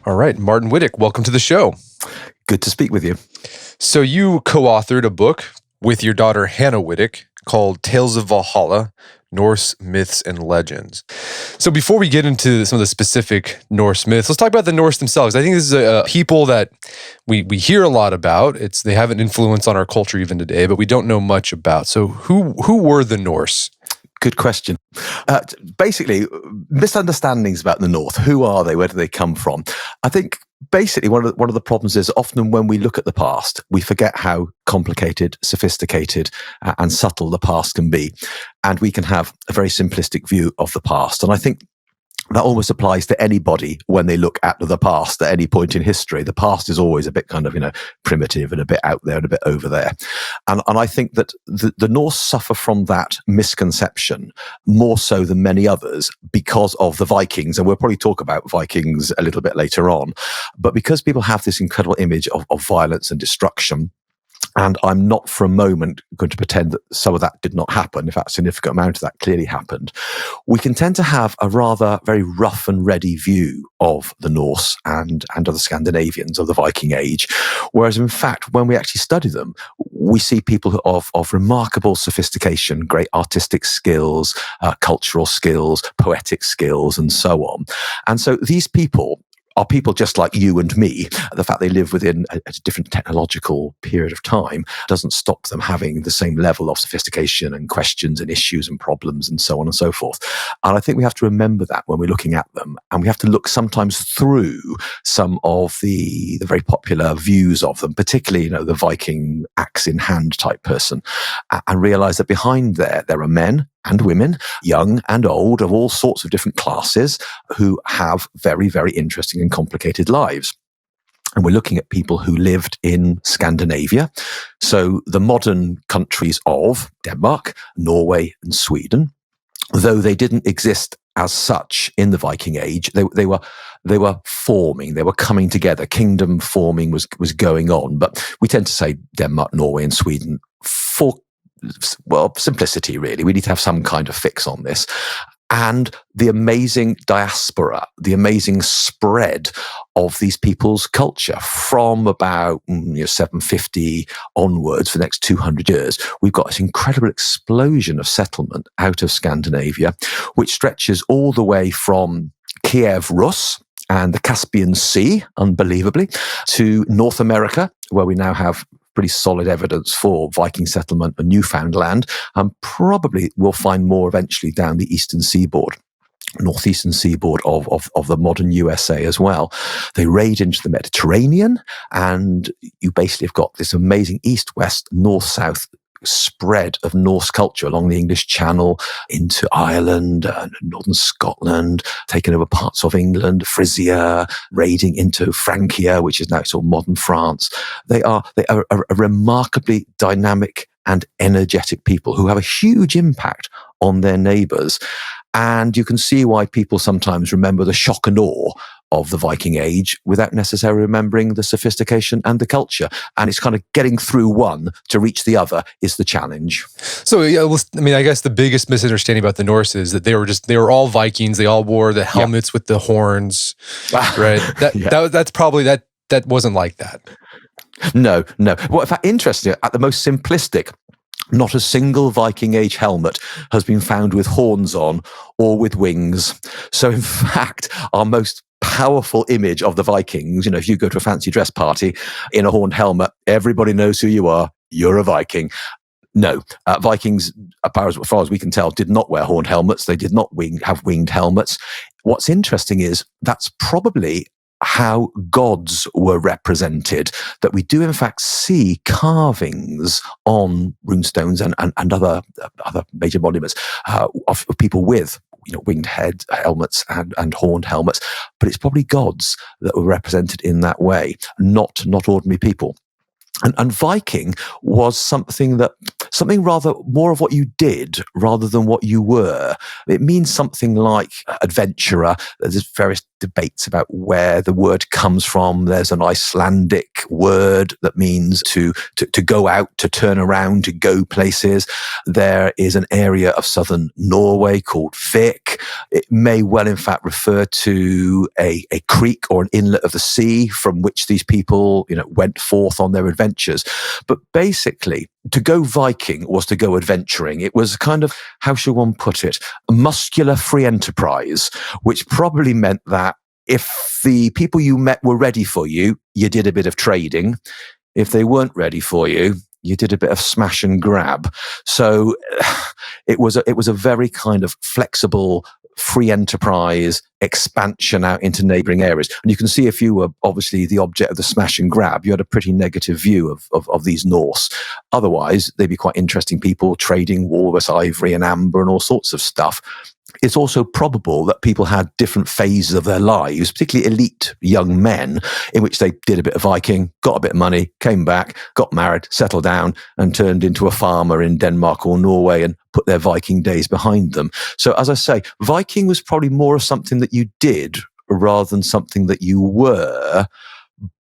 All right, Martyn Whittock, welcome to the show. Good to speak with you. So you co-authored a book with your daughter Hannah Whittock called Tales of Valhalla, Norse Myths and Legends. So before we get into some of the specific Norse myths, let's talk about the Norse themselves. I think this is a people that we hear a lot about. They have an influence on our culture even today, but we don't know much about. So who were the Norse? Good question. Basically, misunderstandings about the North. Who are they? Where do they come from? I think basically one of the problems is often when we look at the past, we forget how complicated, sophisticated, and subtle the past can be. And we can have a very simplistic view of the past. And I think that almost applies to anybody when they look at the past at any point in history. The past is always a bit kind of, primitive and a bit out there and a bit over there. And I think that the Norse suffer from that misconception more so than many others because of the Vikings. And we'll probably talk about Vikings a little bit later on. But because people have this incredible image of violence and destruction, and I'm not for a moment going to pretend that some of that did not happen. In fact, a significant amount of that clearly happened. We can tend to have a rather very rough and ready view of the Norse and of the Scandinavians of the Viking Age. Whereas in fact, when we actually study them, we see people of remarkable sophistication, great artistic skills, cultural skills, poetic skills, and so on. And so these people are people just like you and me. The fact they live within a different technological period of time doesn't stop them having the same level of sophistication and questions and issues and problems and so on and so forth. And I think we have to remember that when we're looking at them. And we have to look sometimes through some of the very popular views of them, particularly, the Viking axe in hand type person, and realize that behind there are men and women, young and old, of all sorts of different classes, who have very, very interesting and complicated lives. And we're looking at people who lived in Scandinavia. So the modern countries of Denmark, Norway, and Sweden, though they didn't exist as such in the Viking Age, they were forming, they were coming together. Kingdom forming was going on. But we tend to say Denmark, Norway, and Sweden for simplicity, really. We need to have some kind of fix on this. And the amazing diaspora, the amazing spread of these people's culture from about 750 onwards for the next 200 years. We've got this incredible explosion of settlement out of Scandinavia, which stretches all the way from Kiev, Rus, and the Caspian Sea, unbelievably, to North America, where we now have pretty solid evidence for Viking settlement and Newfoundland, and probably we'll find more eventually down the eastern seaboard, northeastern seaboard of the modern USA as well. They raid into the Mediterranean, and you basically have got this amazing east-west, north-south spread of Norse culture along the English Channel into Ireland and northern Scotland, taking over parts of England, Frisia, raiding into Francia, which is now sort of modern France. They are a remarkably dynamic and energetic people who have a huge impact on their neighbours. And you can see why people sometimes remember the shock and awe of the Viking Age without necessarily remembering the sophistication and the culture. And it's kind of getting through one to reach the other is the challenge. So, I guess the biggest misunderstanding about the Norse is that they were all Vikings. They all wore the helmets with the horns, right? That's probably, that wasn't like that. No. Well, in fact, interestingly, at the most simplistic, not a single Viking Age helmet has been found with horns on or with wings. So in fact, our most powerful image of the Vikings, if you go to a fancy dress party in a horned helmet, everybody knows who you are. You're a Viking. No, Vikings, as far as we can tell, did not wear horned helmets. They did not have winged helmets. What's interesting is that's probably how gods were represented, that we do in fact see carvings on runestones and other major monuments of people with winged helmets and horned helmets, but it's probably gods that were represented in that way, not ordinary people. And Viking was something that something rather more of what you did rather than what you were. It means something like adventurer. There's various debates about where the word comes from. There's an Icelandic word that means to go out, to turn around, to go places. There is an area of southern Norway called Vik. It may well, in fact, refer to a creek or an inlet of the sea from which these people, went forth on their adventures. But basically, to go Viking was to go adventuring. It was kind of, how should one put it, a muscular free enterprise, which probably meant that if the people you met were ready for you, you did a bit of trading. If they weren't ready for you, you did a bit of smash and grab. So it was a very kind of flexible, free enterprise expansion out into neighboring areas. And you can see if you were obviously the object of the smash and grab, you had a pretty negative view of these Norse. Otherwise, they'd be quite interesting people trading walrus ivory and amber and all sorts of stuff. It's also probable that people had different phases of their lives, particularly elite young men, in which they did a bit of Viking, got a bit of money, came back, got married, settled down, and turned into a farmer in Denmark or Norway and put their Viking days behind them. So, as I say, Viking was probably more of something that you did rather than something that you were.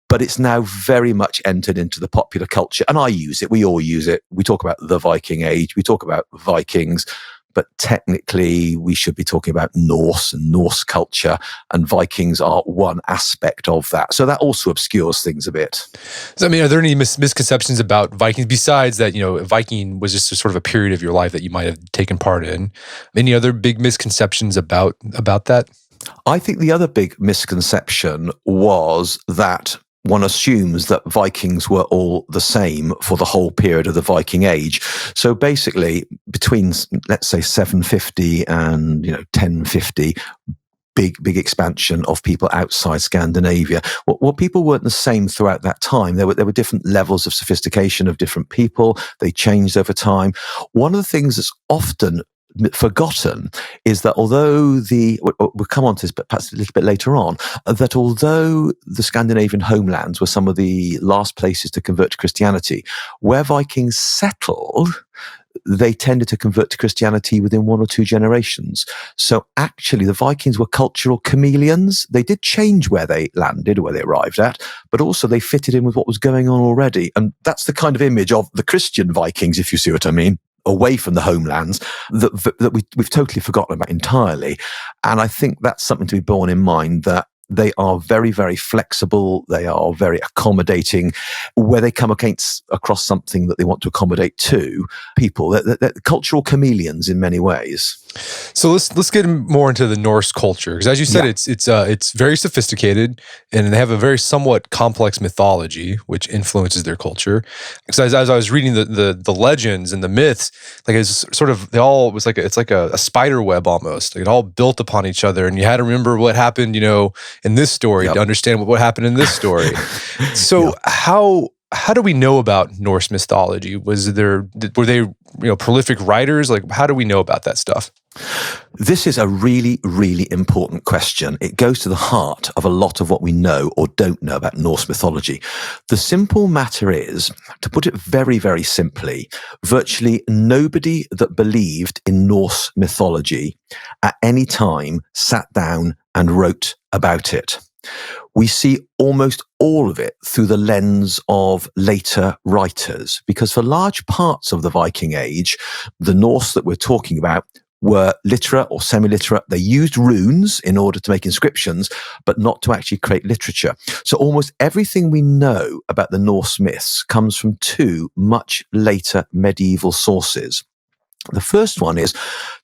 But it's now very much entered into the popular culture. And I use it. We all use it. We talk about the Viking Age. We talk about Vikings. But technically, we should be talking about Norse and Norse culture, and Vikings are one aspect of that. So that also obscures things a bit. So, are there any misconceptions about Vikings besides that, Viking was just a sort of a period of your life that you might have taken part in? Any other big misconceptions about that? I think the other big misconception was that one assumes that Vikings were all the same for the whole period of the Viking Age. So basically, between, let's say, 750 and 1050, big expansion of people outside Scandinavia. Well, people weren't the same throughout that time. There were different levels of sophistication of different people. They changed over time. One of the things that's often forgotten is that although we'll come on to this, but perhaps a little bit later on, that although the Scandinavian homelands were some of the last places to convert to Christianity, where Vikings settled, they tended to convert to Christianity within 1 or 2 generations. So actually, the Vikings were cultural chameleons. They did change where they landed, where they arrived at, but also they fitted in with what was going on already. And that's the kind of image of the Christian Vikings, if you see what I mean, away from the homelands that we've totally forgotten about entirely. And I think that's something to be borne in mind, that they are very, very flexible. They are very accommodating. Where they come across something that they want to accommodate to people, they're cultural chameleons in many ways. So let's get more into the Norse culture, because as you said, it's very sophisticated, and they have a very somewhat complex mythology which influences their culture. Because as I was reading the legends and the myths, like it's sort of it's like a spider web almost. Like it all built upon each other, and you had to remember what happened, in this story to understand what happened in this story. So how do we know about Norse mythology? Were they prolific writers? Like, how do we know about that stuff? This is a really, really important question. It goes to the heart of a lot of what we know or don't know about Norse mythology. The simple matter is, to put it very, very simply, virtually nobody that believed in Norse mythology at any time sat down and wrote about it. We see almost all of it through the lens of later writers, because for large parts of the Viking Age, the Norse that we're talking about were literate or semi-literate. They used runes in order to make inscriptions, but not to actually create literature. So almost everything we know about the Norse myths comes from 2 much later medieval sources. The first one is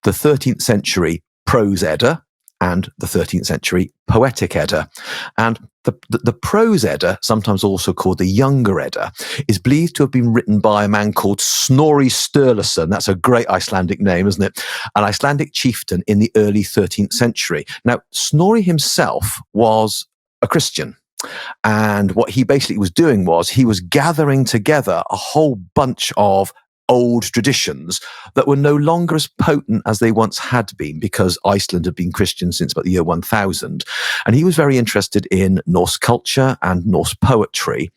the 13th century Prose Edda and the 13th century Poetic Edda. And the Prose Edda, sometimes also called the Younger Edda, is believed to have been written by a man called Snorri Sturluson. That's a great Icelandic name, isn't it? An Icelandic chieftain in the early 13th century. Now, Snorri himself was a Christian. And what he basically was doing was he was gathering together a whole bunch of old traditions that were no longer as potent as they once had been, because Iceland had been Christian since about the year 1000. And he was very interested in Norse culture and Norse poetry.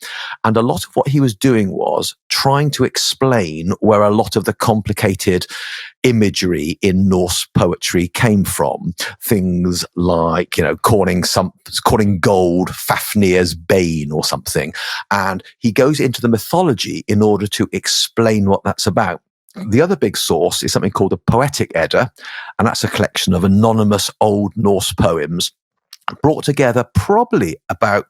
And a lot of what he was doing was trying to explain where a lot of the complicated imagery in Norse poetry came from. Things like, calling gold Fafnir's bane or something. And he goes into the mythology in order to explain what that's about. The other big source is something called the Poetic Edda, and that's a collection of anonymous Old Norse poems brought together probably about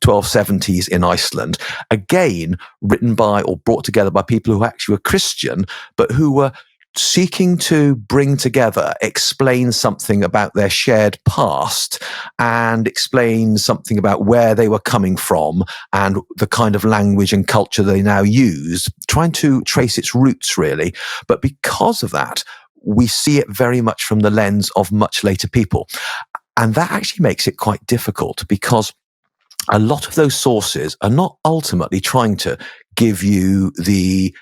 1270s in Iceland, again written by or brought together by people who actually were Christian, but who were seeking to bring together, explain something about their shared past and explain something about where they were coming from and the kind of language and culture they now use, trying to trace its roots, really. But because of that, we see it very much from the lens of much later people. And that actually makes it quite difficult, because a lot of those sources are not ultimately trying to give you the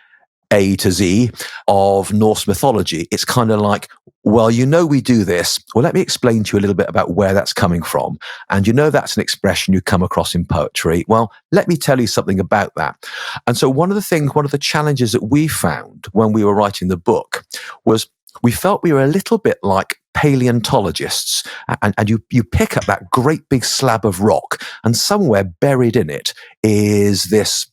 A to Z of Norse mythology. It's kind of like, well, we do this. Well, let me explain to you a little bit about where that's coming from. And that's an expression you come across in poetry. Well, let me tell you something about that. And so one of the challenges that we found when we were writing the book was we felt we were a little bit like paleontologists, and you pick up that great big slab of rock, and somewhere buried in it is this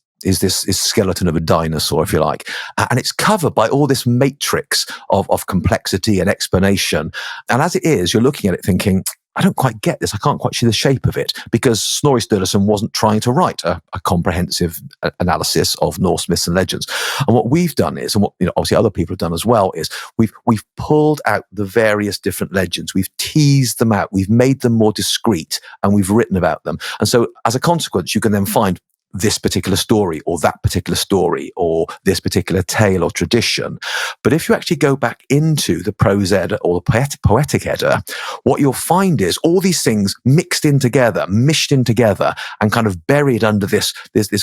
skeleton of a dinosaur, if you like, and it's covered by all this matrix of complexity and explanation. And as it is, you're looking at it thinking, I don't quite get this. I can't quite see the shape of it, because Snorri Sturluson wasn't trying to write a comprehensive analysis of Norse myths and legends. And what we've done is, and what obviously other people have done as well, is we've pulled out the various different legends. We've teased them out. We've made them more discreet, and we've written about them. And so, as a consequence, you can then find this particular story or that particular story or this particular tale or tradition. But if you actually go back into the prose Edda or the poetic Edda, what you'll find is all these things mixed in together, mished in together, and kind of buried under this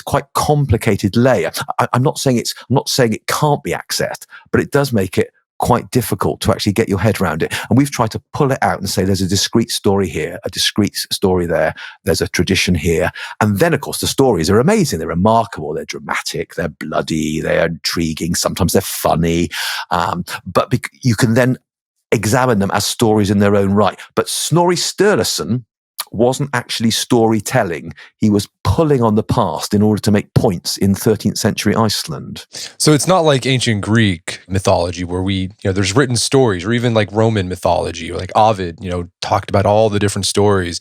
quite complicated layer. I'm not saying it can't be accessed, but it does make it quite difficult to actually get your head around it. And we've tried to pull it out and say there's a discrete story here, a discrete story there, there's a tradition here. And then, of course, the stories are amazing. They're remarkable. They're dramatic. They're bloody. They're intriguing. Sometimes they're funny. But you can then examine them as stories in their own right. But Snorri Sturluson wasn't actually storytelling. He was pulling on the past in order to make points in 13th century Iceland. So it's not like ancient Greek mythology where there's written stories, or even like Roman mythology, or like Ovid, talked about all the different stories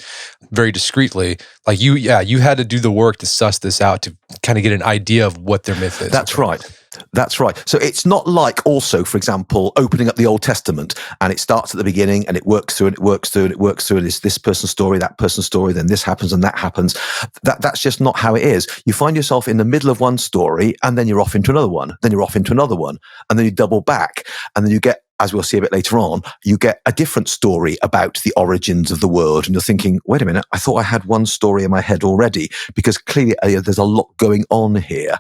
very discreetly. Like you had to do the work to suss this out, to kind of get an idea of what their myth is. That's right. That's right. So it's not like, also, for example, opening up the Old Testament and it starts at the beginning and it works through and it works through and it works through, and it's this person's story, that person's story, then this happens and that happens. That's just not how it is. You find yourself in the middle of one story and then you're off into another one, then you're off into another one, and then you double back, and then you get, as we'll see a bit later on, you get a different story about the origins of the world. And you're thinking, wait a minute, I thought I had one story in my head already, because clearly there's a lot going on here.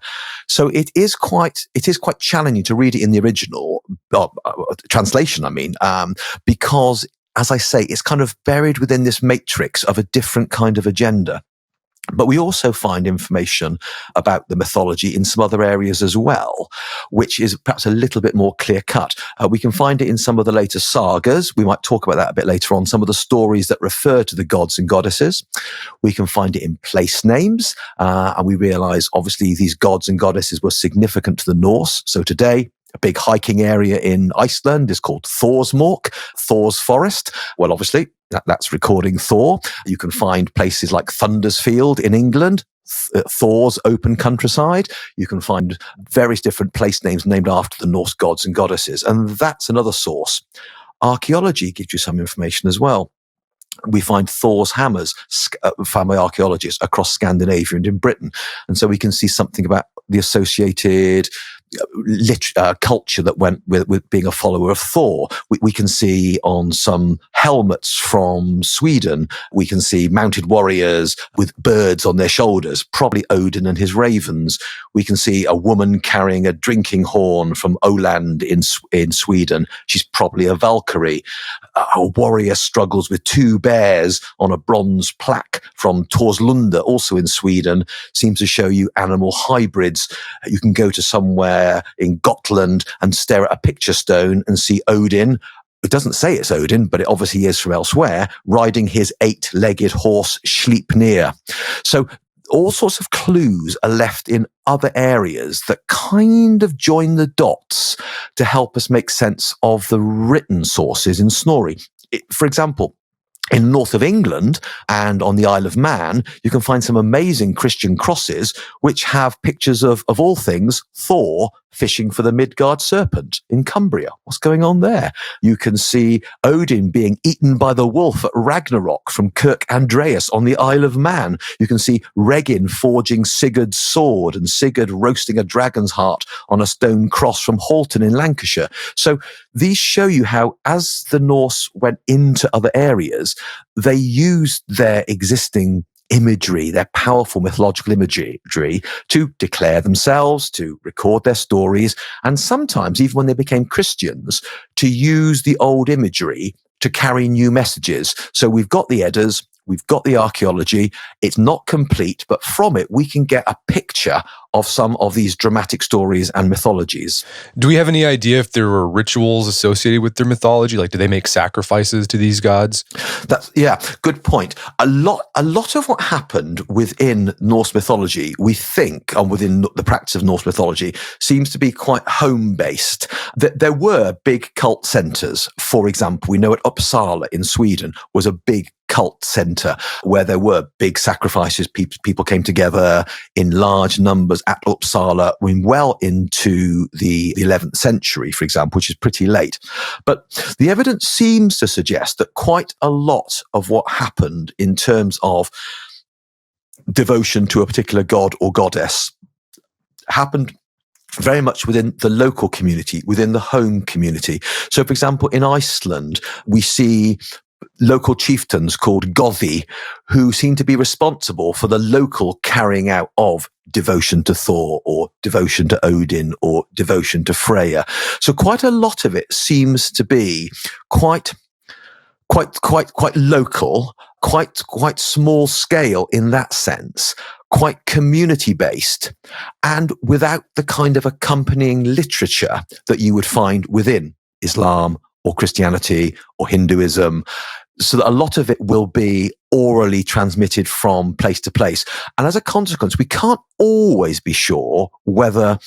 So it is quite challenging to read it in the original translation, because, as I say, it's kind of buried within this matrix of a different kind of agenda. But we also find information about the mythology in some other areas as well, which is perhaps a little bit more clear-cut. We can find it in some of the later sagas. We might talk about that a bit later on, some of the stories that refer to the gods and goddesses. We can find it in place names, and we realize, obviously, these gods and goddesses were significant to the Norse. So today, a big hiking area in Iceland is called Thorsmork, Thor's Forest. Well, obviously, that's recording Thor. You can find places like Thundersfield in England, Thor's open countryside. You can find various different place names named after the Norse gods and goddesses. And that's another source. Archaeology gives you some information as well. We find Thor's hammers found by archaeologists across Scandinavia and in Britain. And so we can see something about the associated culture that went with being a follower of Thor. We can see on some helmets from Sweden, we can see mounted warriors with birds on their shoulders, probably Odin and his ravens. We can see a woman carrying a drinking horn from Öland in Sweden. She's probably a Valkyrie. A warrior struggles with two bears on a bronze plaque from Torslunda, also in Sweden, seems to show you animal hybrids. You can go to somewhere in Gotland and stare at a picture stone and see Odin. It doesn't say it's Odin, but it obviously is from elsewhere, riding his 8-legged horse Sleipnir. So all sorts of clues are left in other areas that kind of join the dots to help us make sense of the written sources in Snorri. For example, in north of England and on the Isle of Man, you can find some amazing Christian crosses which have pictures of all things, Thor fishing for the Midgard serpent in Cumbria. What's going on there? You can see Odin being eaten by the wolf at Ragnarok from Kirk Andreas on the Isle of Man. You can see Regin forging Sigurd's sword and Sigurd roasting a dragon's heart on a stone cross from Halton in Lancashire. So these show you how, as the Norse went into other areas, they used their existing imagery, their powerful mythological imagery, to declare themselves, to record their stories, and sometimes, even when they became Christians, to use the old imagery to carry new messages. So we've got the Eddas, we've got the archaeology. It's not complete, but from it, we can get a picture of some of these dramatic stories and mythologies. Do we have any idea if there were rituals associated with their mythology? Like, do they make sacrifices to these gods? Good point. A lot of what happened within Norse mythology, we think, and within the practice of Norse mythology, seems to be quite home-based. There were big cult centers. For example, we know at Uppsala in Sweden was a big cult center where there were big sacrifices. People came together in large numbers at Uppsala, well into the 11th century, for example, which is pretty late. But the evidence seems to suggest that quite a lot of what happened in terms of devotion to a particular god or goddess happened very much within the local community, within the home community. So, for example, in Iceland, we see local chieftains called Gothi, who seem to be responsible for the local carrying out of devotion to Thor or devotion to Odin or devotion to Freya. So quite a lot of it seems to be quite local, quite small scale in that sense, quite community based, and without the kind of accompanying literature that you would find within Islam or Christianity or Hinduism. So that a lot of it will be orally transmitted from place to place. And as a consequence, we can't always be sure whether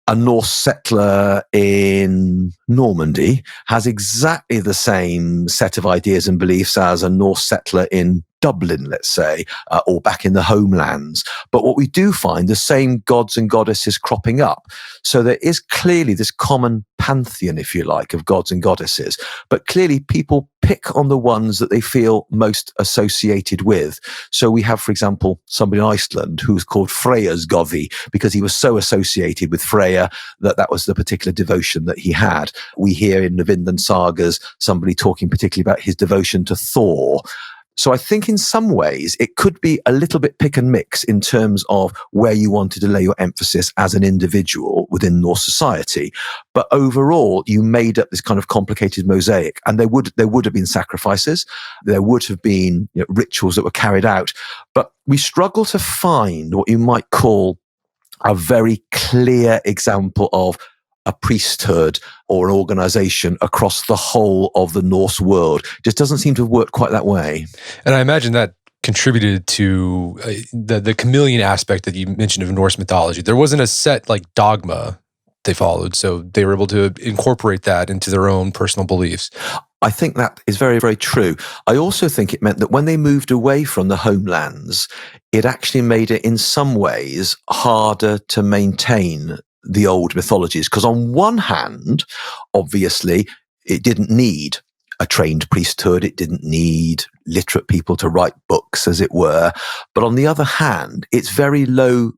a Norse settler in Normandy has exactly the same set of ideas and beliefs as a Norse settler in Dublin, let's say, or back in the homelands. But what we do find, the same gods and goddesses cropping up. So there is clearly this common pantheon, if you like, of gods and goddesses. But clearly people pick on the ones that they feel most associated with. So we have, for example, somebody in Iceland who was called Freya's Gothi because he was so associated with Freya that was the particular devotion that he had. We hear in the Vinland sagas somebody talking particularly about his devotion to Thor. So I think in some ways it could be a little bit pick and mix in terms of where you wanted to lay your emphasis as an individual within Norse society. But overall, you made up this kind of complicated mosaic, and there would have been sacrifices. There would have been rituals that were carried out. But we struggle to find what you might call a very clear example of a priesthood or an organization across the whole of the Norse world. It just doesn't seem to have worked quite that way. And I imagine that contributed to the chameleon aspect that you mentioned of Norse mythology. There wasn't a set like dogma they followed, so they were able to incorporate that into their own personal beliefs. I think that is very, very true. I also think it meant that when they moved away from the homelands, it actually made it in some ways harder to maintain the old mythologies. Because on one hand, obviously, it didn't need a trained priesthood. It didn't need literate people to write books, as it were. But on the other hand, it's very low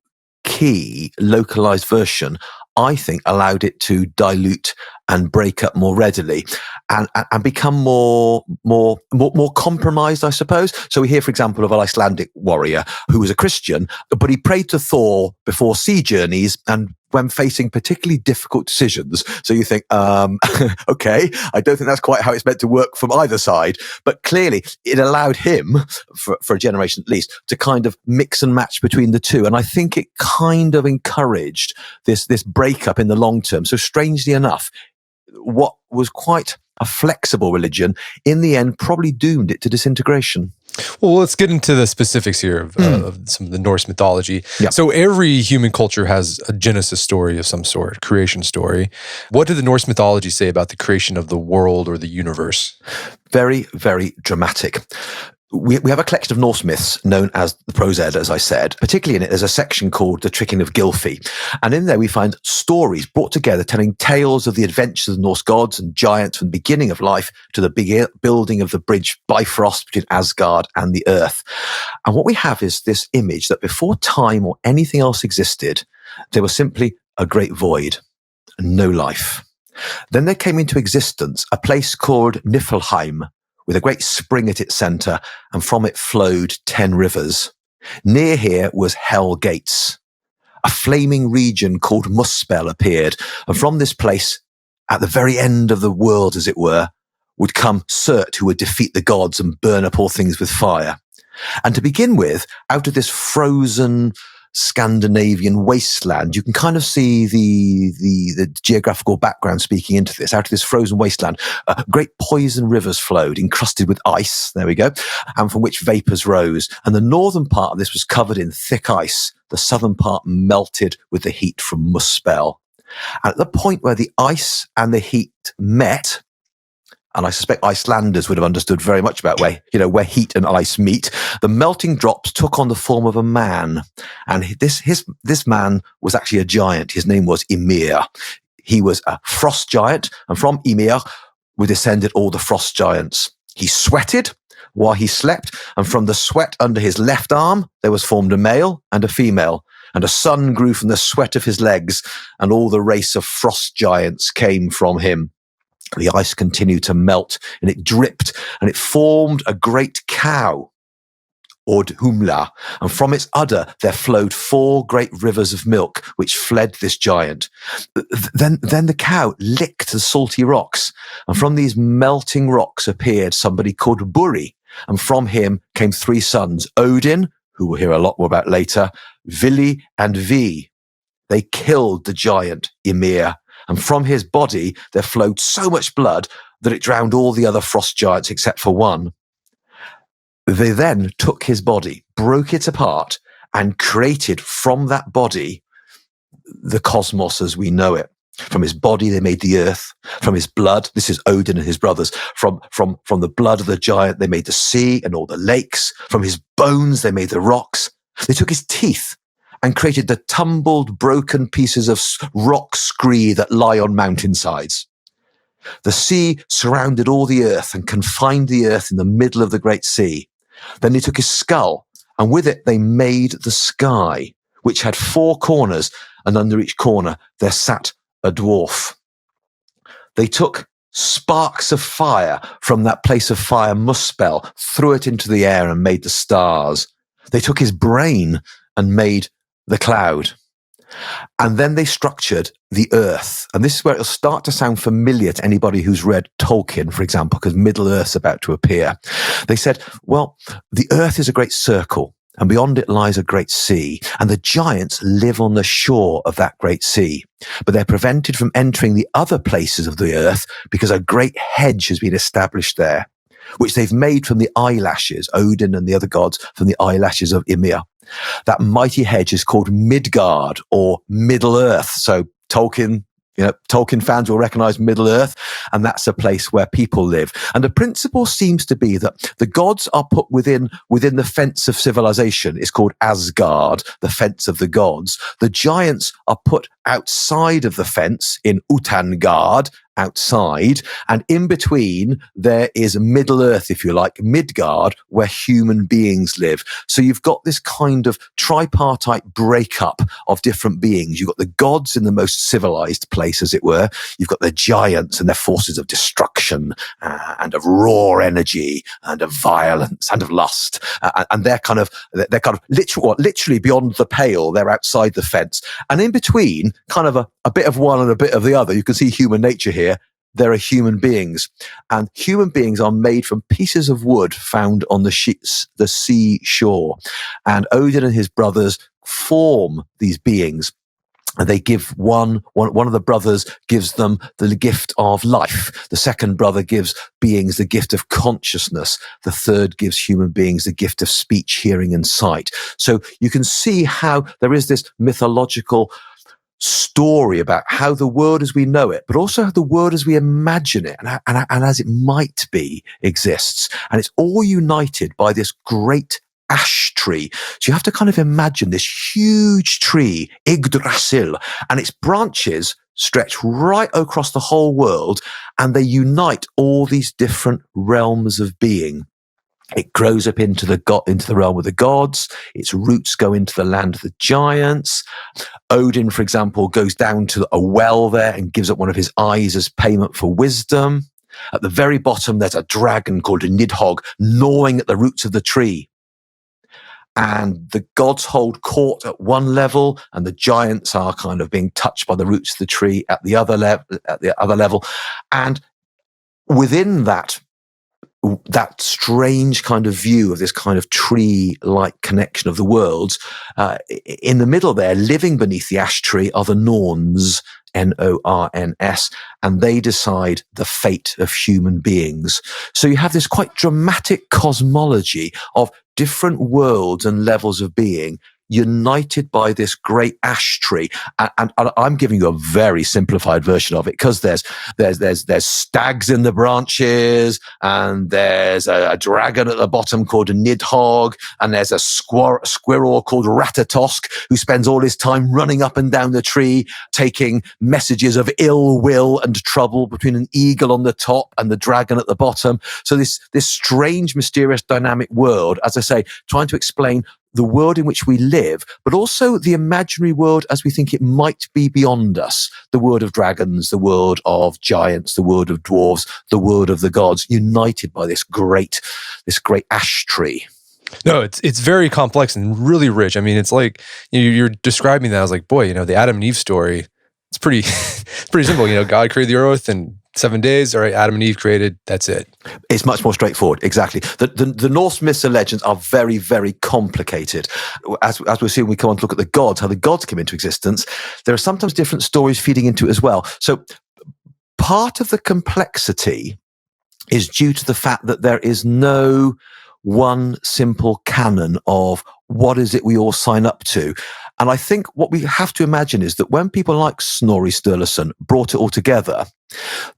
key localized version, I think, allowed it to dilute and break up more readily and become more compromised, I suppose. So we hear, for example, of an Icelandic warrior who was a Christian, but he prayed to Thor before sea journeys and when facing particularly difficult decisions. So you think, okay, I don't think that's quite how it's meant to work from either side. But clearly it allowed him, for a generation at least, to kind of mix and match between the two. And I think it kind of encouraged this breakup in the long term. So strangely enough, what was quite a flexible religion, in the end, probably doomed it to disintegration. Well, let's get into the specifics here of some of the Norse mythology. Yeah. So every human culture has a Genesis story of some sort, creation story. What did the Norse mythology say about the creation of the world or the universe? Very, very dramatic. We have a collection of Norse myths known as the Prose Edda, as I said. Particularly in it, there's a section called The Tricking of Gylfi. And in there we find stories brought together telling tales of the adventures of Norse gods and giants from the beginning of life to the building of the bridge Bifrost between Asgard and the earth. And what we have is this image that before time or anything else existed, there was simply a great void and no life. Then there came into existence a place called Niflheim, with a great spring at its centre, and from it flowed 10 rivers. Near here was Hell Gates. A flaming region called Muspel appeared, and from this place, at the very end of the world, as it were, would come Surt, who would defeat the gods and burn up all things with fire. And to begin with, out of this frozen Scandinavian wasteland, you can kind of see the geographical background speaking into this. Out of this frozen wasteland, great poison rivers flowed, encrusted with ice, there we go, and from which vapours rose. And the northern part of this was covered in thick ice. The southern part melted with the heat from Muspel. And at the point where the ice and the heat met, and I suspect Icelanders would have understood very much about where heat and ice meet, the melting drops took on the form of a man. And this man was actually a giant. His name was Ymir. He was a frost giant, and from Ymir were descended all the frost giants. He sweated while he slept, and from the sweat under his left arm, there was formed a male and a female. And a son grew from the sweat of his legs, and all the race of frost giants came from him. The ice continued to melt, and it dripped, and it formed a great cow, Ordhumla, and from its udder there flowed 4 great rivers of milk, which fled this giant. Then the cow licked the salty rocks, and from these melting rocks appeared somebody called Buri, and from him came 3 sons, Odin, who we'll hear a lot more about later, Vili, and Vi. They killed the giant Ymir, and from his body there flowed so much blood that it drowned all the other frost giants except for one. They then took his body, broke it apart, and created from that body the cosmos as we know it. From his body they made the earth. From his blood, this is Odin and his brothers, from the blood of the giant they made the sea and all the lakes. From his bones they made the rocks. They took his teeth and created the tumbled, broken pieces of rock scree that lie on mountainsides. The sea surrounded all the earth and confined the earth in the middle of the great sea. Then they took his skull, and with it they made the sky, which had 4 corners, and under each corner there sat a dwarf. They took sparks of fire from that place of fire, Muspel, threw it into the air and made the stars. They took his brain and made the cloud. And then they structured the earth. And this is where it'll start to sound familiar to anybody who's read Tolkien, for example, because Middle Earth's about to appear. They said, well, the earth is a great circle, and beyond it lies a great sea, and the giants live on the shore of that great sea. But they're prevented from entering the other places of the earth because a great hedge has been established there, which they've made from the eyelashes, Odin and the other gods, from the eyelashes of Ymir. That mighty hedge is called Midgard, or Middle Earth. So Tolkien fans will recognize Middle Earth, and that's a place where people live. And the principle seems to be that the gods are put within the fence of civilization. It's called Asgard, the fence of the gods. The giants are put outside of the fence in Utangard, outside, and in between there is Middle Earth, if you like, Midgard, where human beings live. So you've got this kind of tripartite breakup of different beings. You've got the gods in the most civilized place, as it were. You've got the giants and their forces of destruction and of raw energy and of violence and of lust, and they're kind of literally beyond the pale. They're outside the fence, and in between, kind of a bit of one and a bit of the other. You can see human nature here. There are human beings, and human beings are made from pieces of wood found on the seashore. And Odin and his brothers form these beings. And they give one of the brothers gives them the gift of life. The second brother gives beings the gift of consciousness. The third gives human beings the gift of speech, hearing, and sight. So you can see how there is this mythological story about how the world as we know it, but also how the world as we imagine it and as it might be exists. And it's all united by this great ash tree. So you have to kind of imagine this huge tree, Yggdrasil, and its branches stretch right across the whole world, and they unite all these different realms of being. It grows up into the realm of the gods. Its roots go into the land of the giants. Odin, for example, goes down to a well there and gives up one of his eyes as payment for wisdom. At the very bottom, there's a dragon called a Nidhogg gnawing at the roots of the tree. And the gods hold court at one level, and the giants are kind of being touched by the roots of the tree at the other level. And within that strange kind of view of this kind of tree-like connection of the worlds, in the middle there, living beneath the ash tree, are the Norns, Norns, and they decide the fate of human beings. So you have this quite dramatic cosmology of different worlds and levels of being united by this great ash tree. And I'm giving you a very simplified version of it, because there's stags in the branches, and there's a dragon at the bottom called a Nidhogg, and there's a squirrel called Ratatosk, who spends all his time running up and down the tree, taking messages of ill will and trouble between an eagle on the top and the dragon at the bottom. So this strange, mysterious, dynamic world, as I say, trying to explain the world in which we live, but also the imaginary world as we think it might be beyond us. The world of dragons, the world of giants, the world of dwarves, the world of the gods, united by this great ash tree. No, it's very complex and really rich. I mean, it's like you're describing that. I was like, boy, the Adam and Eve story. It's pretty simple. God created the earth in 7 days. All right, Adam and Eve created. That's it. It's much more straightforward. Exactly. The Norse myths and legends are very, very complicated. As we'll see when we come on to look at the gods, how the gods came into existence, there are sometimes different stories feeding into it as well. So part of the complexity is due to the fact that there is no one simple canon of what is it we all sign up to. And I think what we have to imagine is that when people like Snorri Sturluson brought it all together,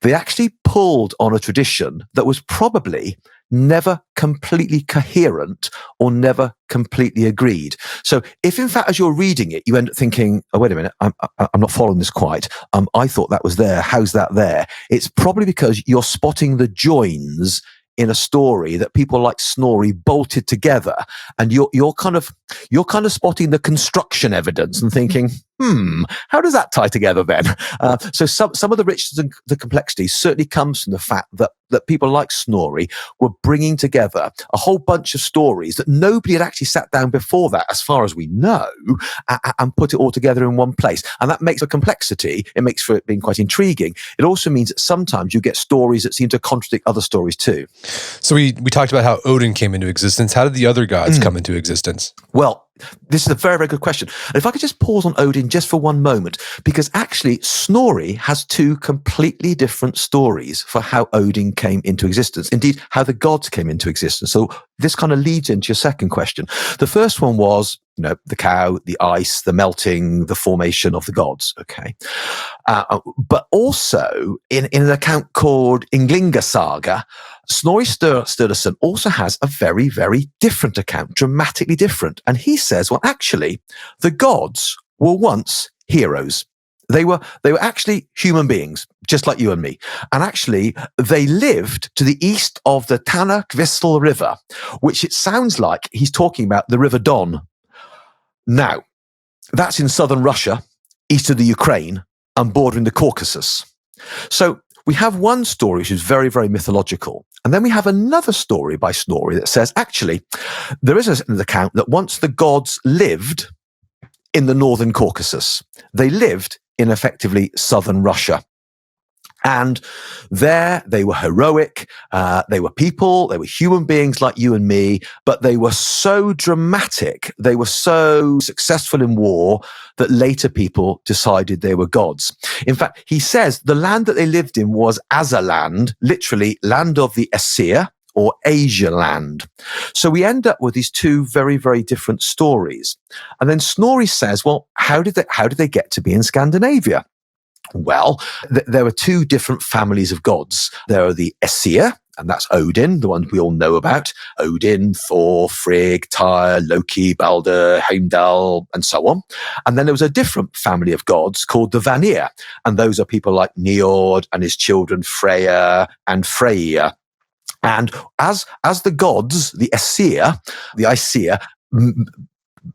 they actually pulled on a tradition that was probably never completely coherent or never completely agreed. So if in fact, as you're reading it, you end up thinking, oh, wait a minute, I'm not following this quite. I thought that was there. How's that there? It's probably because you're spotting the joins in a story that people like Snorri bolted together, and you're kind of spotting the construction evidence and thinking, how does that tie together then? So some of the richness and the complexity certainly comes from the fact that people like Snorri were bringing together a whole bunch of stories that nobody had actually sat down before that, as far as we know, and put it all together in one place. And that makes a complexity. It makes for it being quite intriguing. It also means that sometimes you get stories that seem to contradict other stories too. So we talked about how Odin came into existence. How did the other gods come into existence? Well, this is a very, very good question. And if I could just pause on Odin just for one moment, because actually Snorri has two completely different stories for how Odin came into existence. Indeed, how the gods came into existence. So this kind of leads into your second question. The first one was, the cow, the ice, the melting, the formation of the gods. Okay. But also in an account called Ynglinga Saga, Snorri Sturluson also has a very, very different account, dramatically different. And he says, well, actually, the gods were once heroes. They were actually human beings, just like you and me. And actually, they lived to the east of the Tana-Kvistel River, which it sounds like he's talking about the River Don. Now, that's in southern Russia, east of the Ukraine, and bordering the Caucasus. So we have one story which is very, very mythological. And then we have another story by Snorri that says, actually, there is an account that once the gods lived in the northern Caucasus. They lived in effectively southern Russia. And there they were heroic, they were people, they were human beings like you and me, but they were so dramatic, they were so successful in war that later people decided they were gods. In fact, he says the land that they lived in was Azaland, literally land of the Aesir, or Asia land. So we end up with these two very, very different stories. And then Snorri says, well, how did they get to be in Scandinavia? Well, there were two different families of gods. There are the Aesir, and that's Odin, the one we all know about. Odin, Thor, Frigg, Tyr, Loki, Balder, Heimdall, and so on. And then there was a different family of gods called the Vanir. And those are people like Njord and his children Freya and Freyja. And as the gods, the Aesir,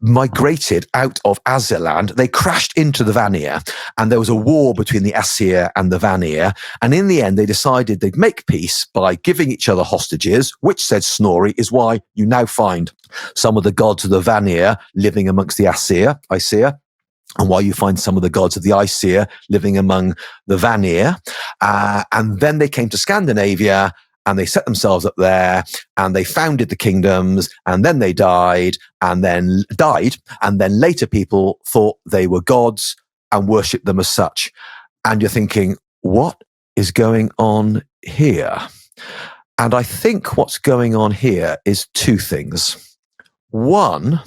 migrated out of Azeland, they crashed into the Vanir, and there was a war between the Aesir and the Vanir. And in the end, they decided they'd make peace by giving each other hostages, which, said Snorri, is why you now find some of the gods of the Vanir living amongst the Aesir, and why you find some of the gods of the Aesir living among the Vanir. And then they came to Scandinavia, and they set themselves up there, and they founded the kingdoms, and then they died, and then later people thought they were gods and worshipped them as such. And you're thinking, what is going on here? And I think what's going on here is two things. One,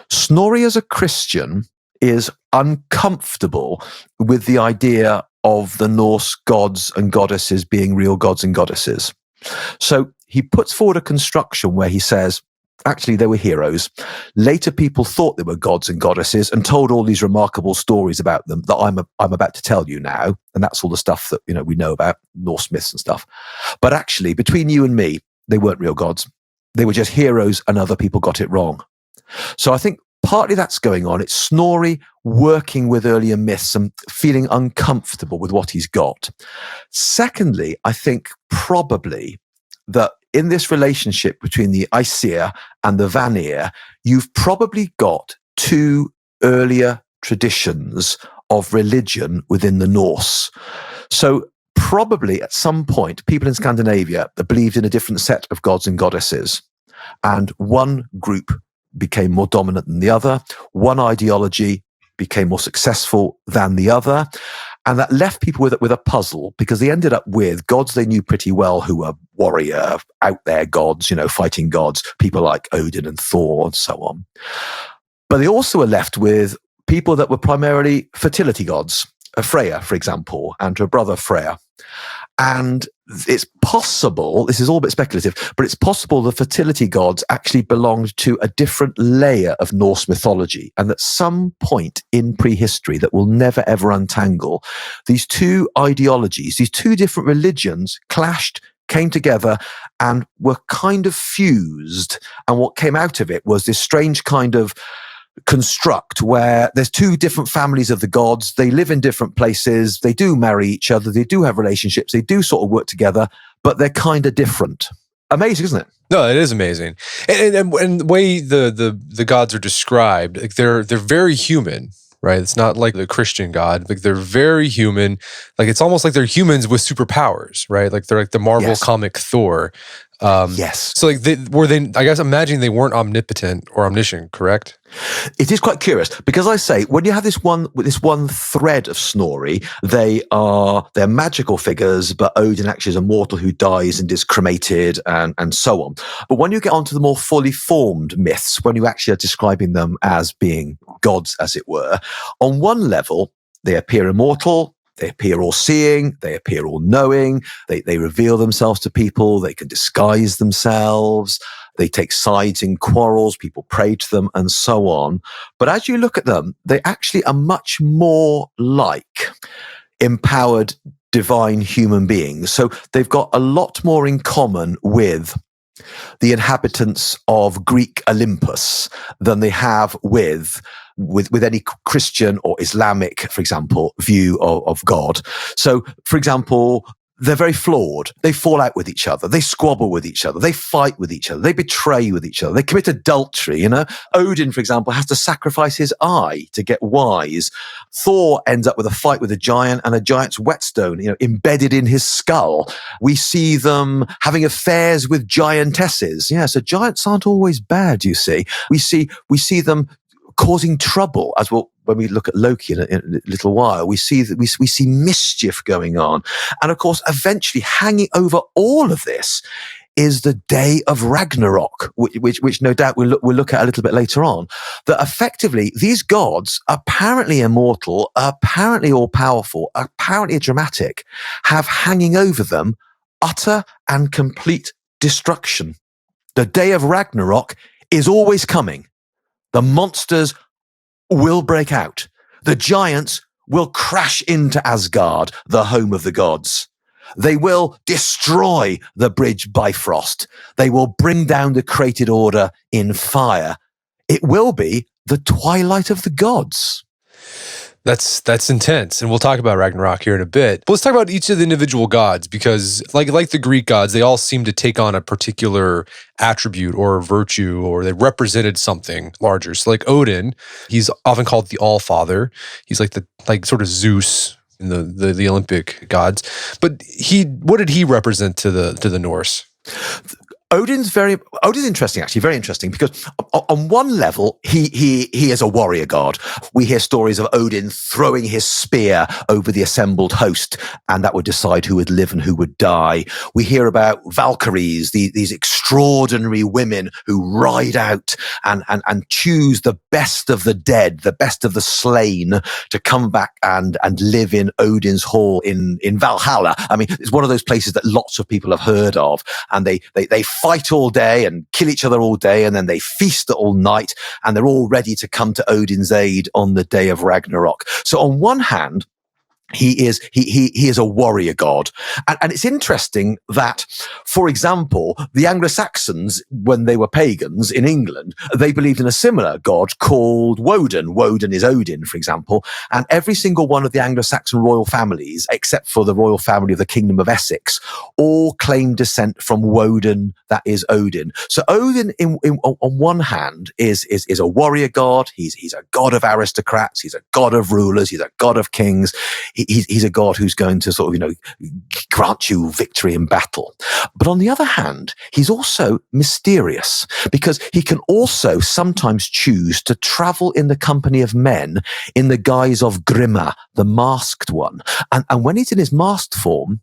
Snorri as a Christian is uncomfortable with the idea of the Norse gods and goddesses being real gods and goddesses. So he puts forward a construction where he says, actually, they were heroes. Later, people thought they were gods and goddesses and told all these remarkable stories about them that I'm about to tell you now. And that's all the stuff that, we know about Norse myths and stuff. But actually, between you and me, they weren't real gods. They were just heroes, and other people got it wrong. So I think partly that's going on. It's Snorri working with earlier myths and feeling uncomfortable with what he's got. Secondly, I think probably that in this relationship between the Aesir and the Vanir, you've probably got two earlier traditions of religion within the Norse. So probably at some point, people in Scandinavia believed in a different set of gods and goddesses. And one group became more dominant than the other. One ideology became more successful than the other. And that left people with a puzzle, because they ended up with gods they knew pretty well who were warrior, out there gods, fighting gods, people like Odin and Thor and so on. But they also were left with people that were primarily fertility gods, Freya, for example, and her brother Freya. And it's possible, this is all a bit speculative, but it's possible the fertility gods actually belonged to a different layer of Norse mythology. And at some point in prehistory that will never ever untangle, these two ideologies, these two different religions clashed, came together, and were kind of fused. And what came out of it was this strange kind of construct where there's two different families of the gods. They live in different places. They do marry each other. They do have relationships. They do sort of work together, but they're kind of different. Amazing, isn't it? No, it is amazing. And the way the gods are described, like they're very human, right? It's not like the Christian god. Like they're very human. Like it's almost like they're humans with superpowers, right? Like they're like the Marvel comic Thor. Yes. So like I guess imagine they weren't omnipotent or omniscient, correct? It is quite curious because I say when you have this one thread of Snorri, they're magical figures, but Odin actually is a mortal who dies and is cremated and so on. But when you get onto the more fully formed myths, when you actually are describing them as being gods, as it were, on one level, they appear immortal. They appear all-seeing, they appear all-knowing, they reveal themselves to people, they can disguise themselves, They take sides in quarrels. People pray to them and so on. But as you look at them, they actually are much more like empowered divine human beings. So they've got a lot more in common with the inhabitants of Greek Olympus than they have with any Christian or Islamic, for example, view of God. So, for example, they're very flawed. They fall out with each other. They squabble with each other. They fight with each other. They betray with each other. They commit adultery. Odin, for example, has to sacrifice his eye to get wise. Thor ends up with a fight with a giant and a giant's whetstone, embedded in his skull. We see them having affairs with giantesses. Yeah, so giants aren't always bad, you see. We see them causing trouble, as well. When we look at Loki in a little while, we see that we see mischief going on. And of course, eventually hanging over all of this is the day of Ragnarok, which no doubt we'll look at a little bit later on, that effectively these gods, apparently immortal, apparently all-powerful, apparently dramatic, have hanging over them utter and complete destruction. The day of Ragnarok is always coming. The monsters will break out. The giants will crash into Asgard, the home of the gods. They will destroy the bridge Bifrost. They will bring down the created order in fire. It will be the twilight of the gods. That's intense, and we'll talk about Ragnarok here in a bit. But let's talk about each of the individual gods, because like the Greek gods, they all seem to take on a particular attribute or virtue, or they represented something larger. So like Odin, he's often called the All-Father. He's like sort of Zeus in the Olympic gods. But what did he represent to the Norse? Odin's interesting, actually, very interesting, because on one level, he is a warrior god. We hear stories of Odin throwing his spear over the assembled host, and that would decide who would live and who would die. We hear about Valkyries, these extraordinary women who ride out and choose the best of the dead, the best of the slain, to come back and live in Odin's hall in Valhalla. I mean, it's one of those places that lots of people have heard of, and they fight all day and kill each other all day, and then they feast all night, and they're all ready to come to Odin's aid on the day of Ragnarok. So on one hand, he is a warrior god. And it's interesting that, for example, the Anglo-Saxons, when they were pagans in England, they believed in a similar god called Woden. Woden is Odin, for example. And every single one of the Anglo-Saxon royal families, except for the royal family of the Kingdom of Essex, all claim descent from Woden, that is Odin. So Odin, on one hand, is a warrior god. He's a god of aristocrats. He's a god of rulers. He's a god of kings. He's a god who's going to sort of, grant you victory in battle. But on the other hand, he's also mysterious, because he can also sometimes choose to travel in the company of men in the guise of Grimma, the masked one. And when he's in his masked form,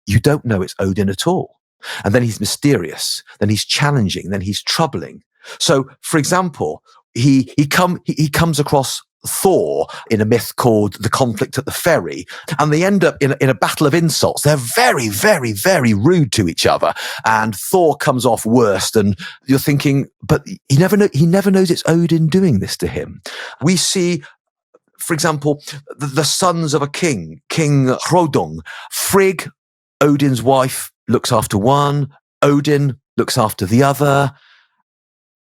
you don't know it's Odin at all. And then he's mysterious, then he's challenging, then he's troubling. So, for example, he comes across Thor in a myth called The Conflict at the Ferry, and they end up in a battle of insults. They're very, very, very rude to each other, and Thor comes off worst, and you're thinking, but he never knows it's Odin doing this to him. We see, for example, the sons of a king, King Hrodung. Frigg, Odin's wife, looks after one, Odin looks after the other.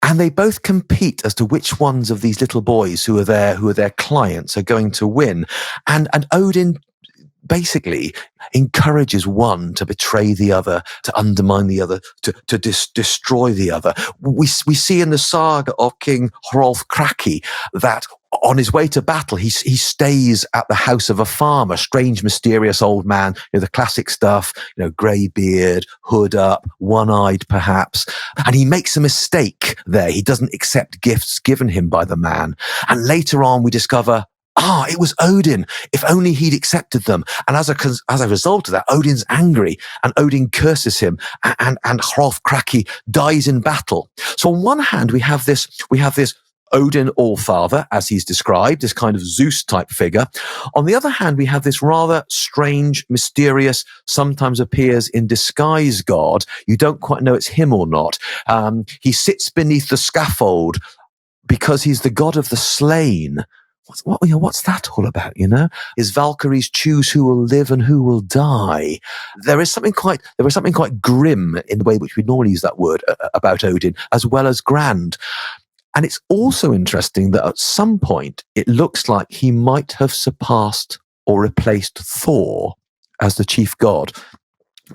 And they both compete as to which ones of these little boys who are their clients are going to win. And Odin basically encourages one to betray the other, to undermine the other, to destroy the other. We see in the saga of King Hrolf-Kraki that on his way to battle, he stays at the house of a farmer, strange, mysterious old man, the classic stuff, grey beard, hood up, one-eyed perhaps. And he makes a mistake there. He doesn't accept gifts given him by the man. And later on, we discover, it was Odin. If only he'd accepted them. And as a result of that, Odin's angry, and Odin curses him, and Hrolf-Kraki dies in battle. So on one hand, we have this Odin Allfather, as he's described, this kind of Zeus-type figure. On the other hand, we have this rather strange, mysterious, sometimes appears in disguise god. You don't quite know it's him or not. He sits beneath the scaffold because he's the god of the slain. What's that all about, His Valkyries choose who will live and who will die. There is something quite grim in the way which we normally use that word about Odin, as well as grand. And it's also interesting that at some point, it looks like he might have surpassed or replaced Thor as the chief god,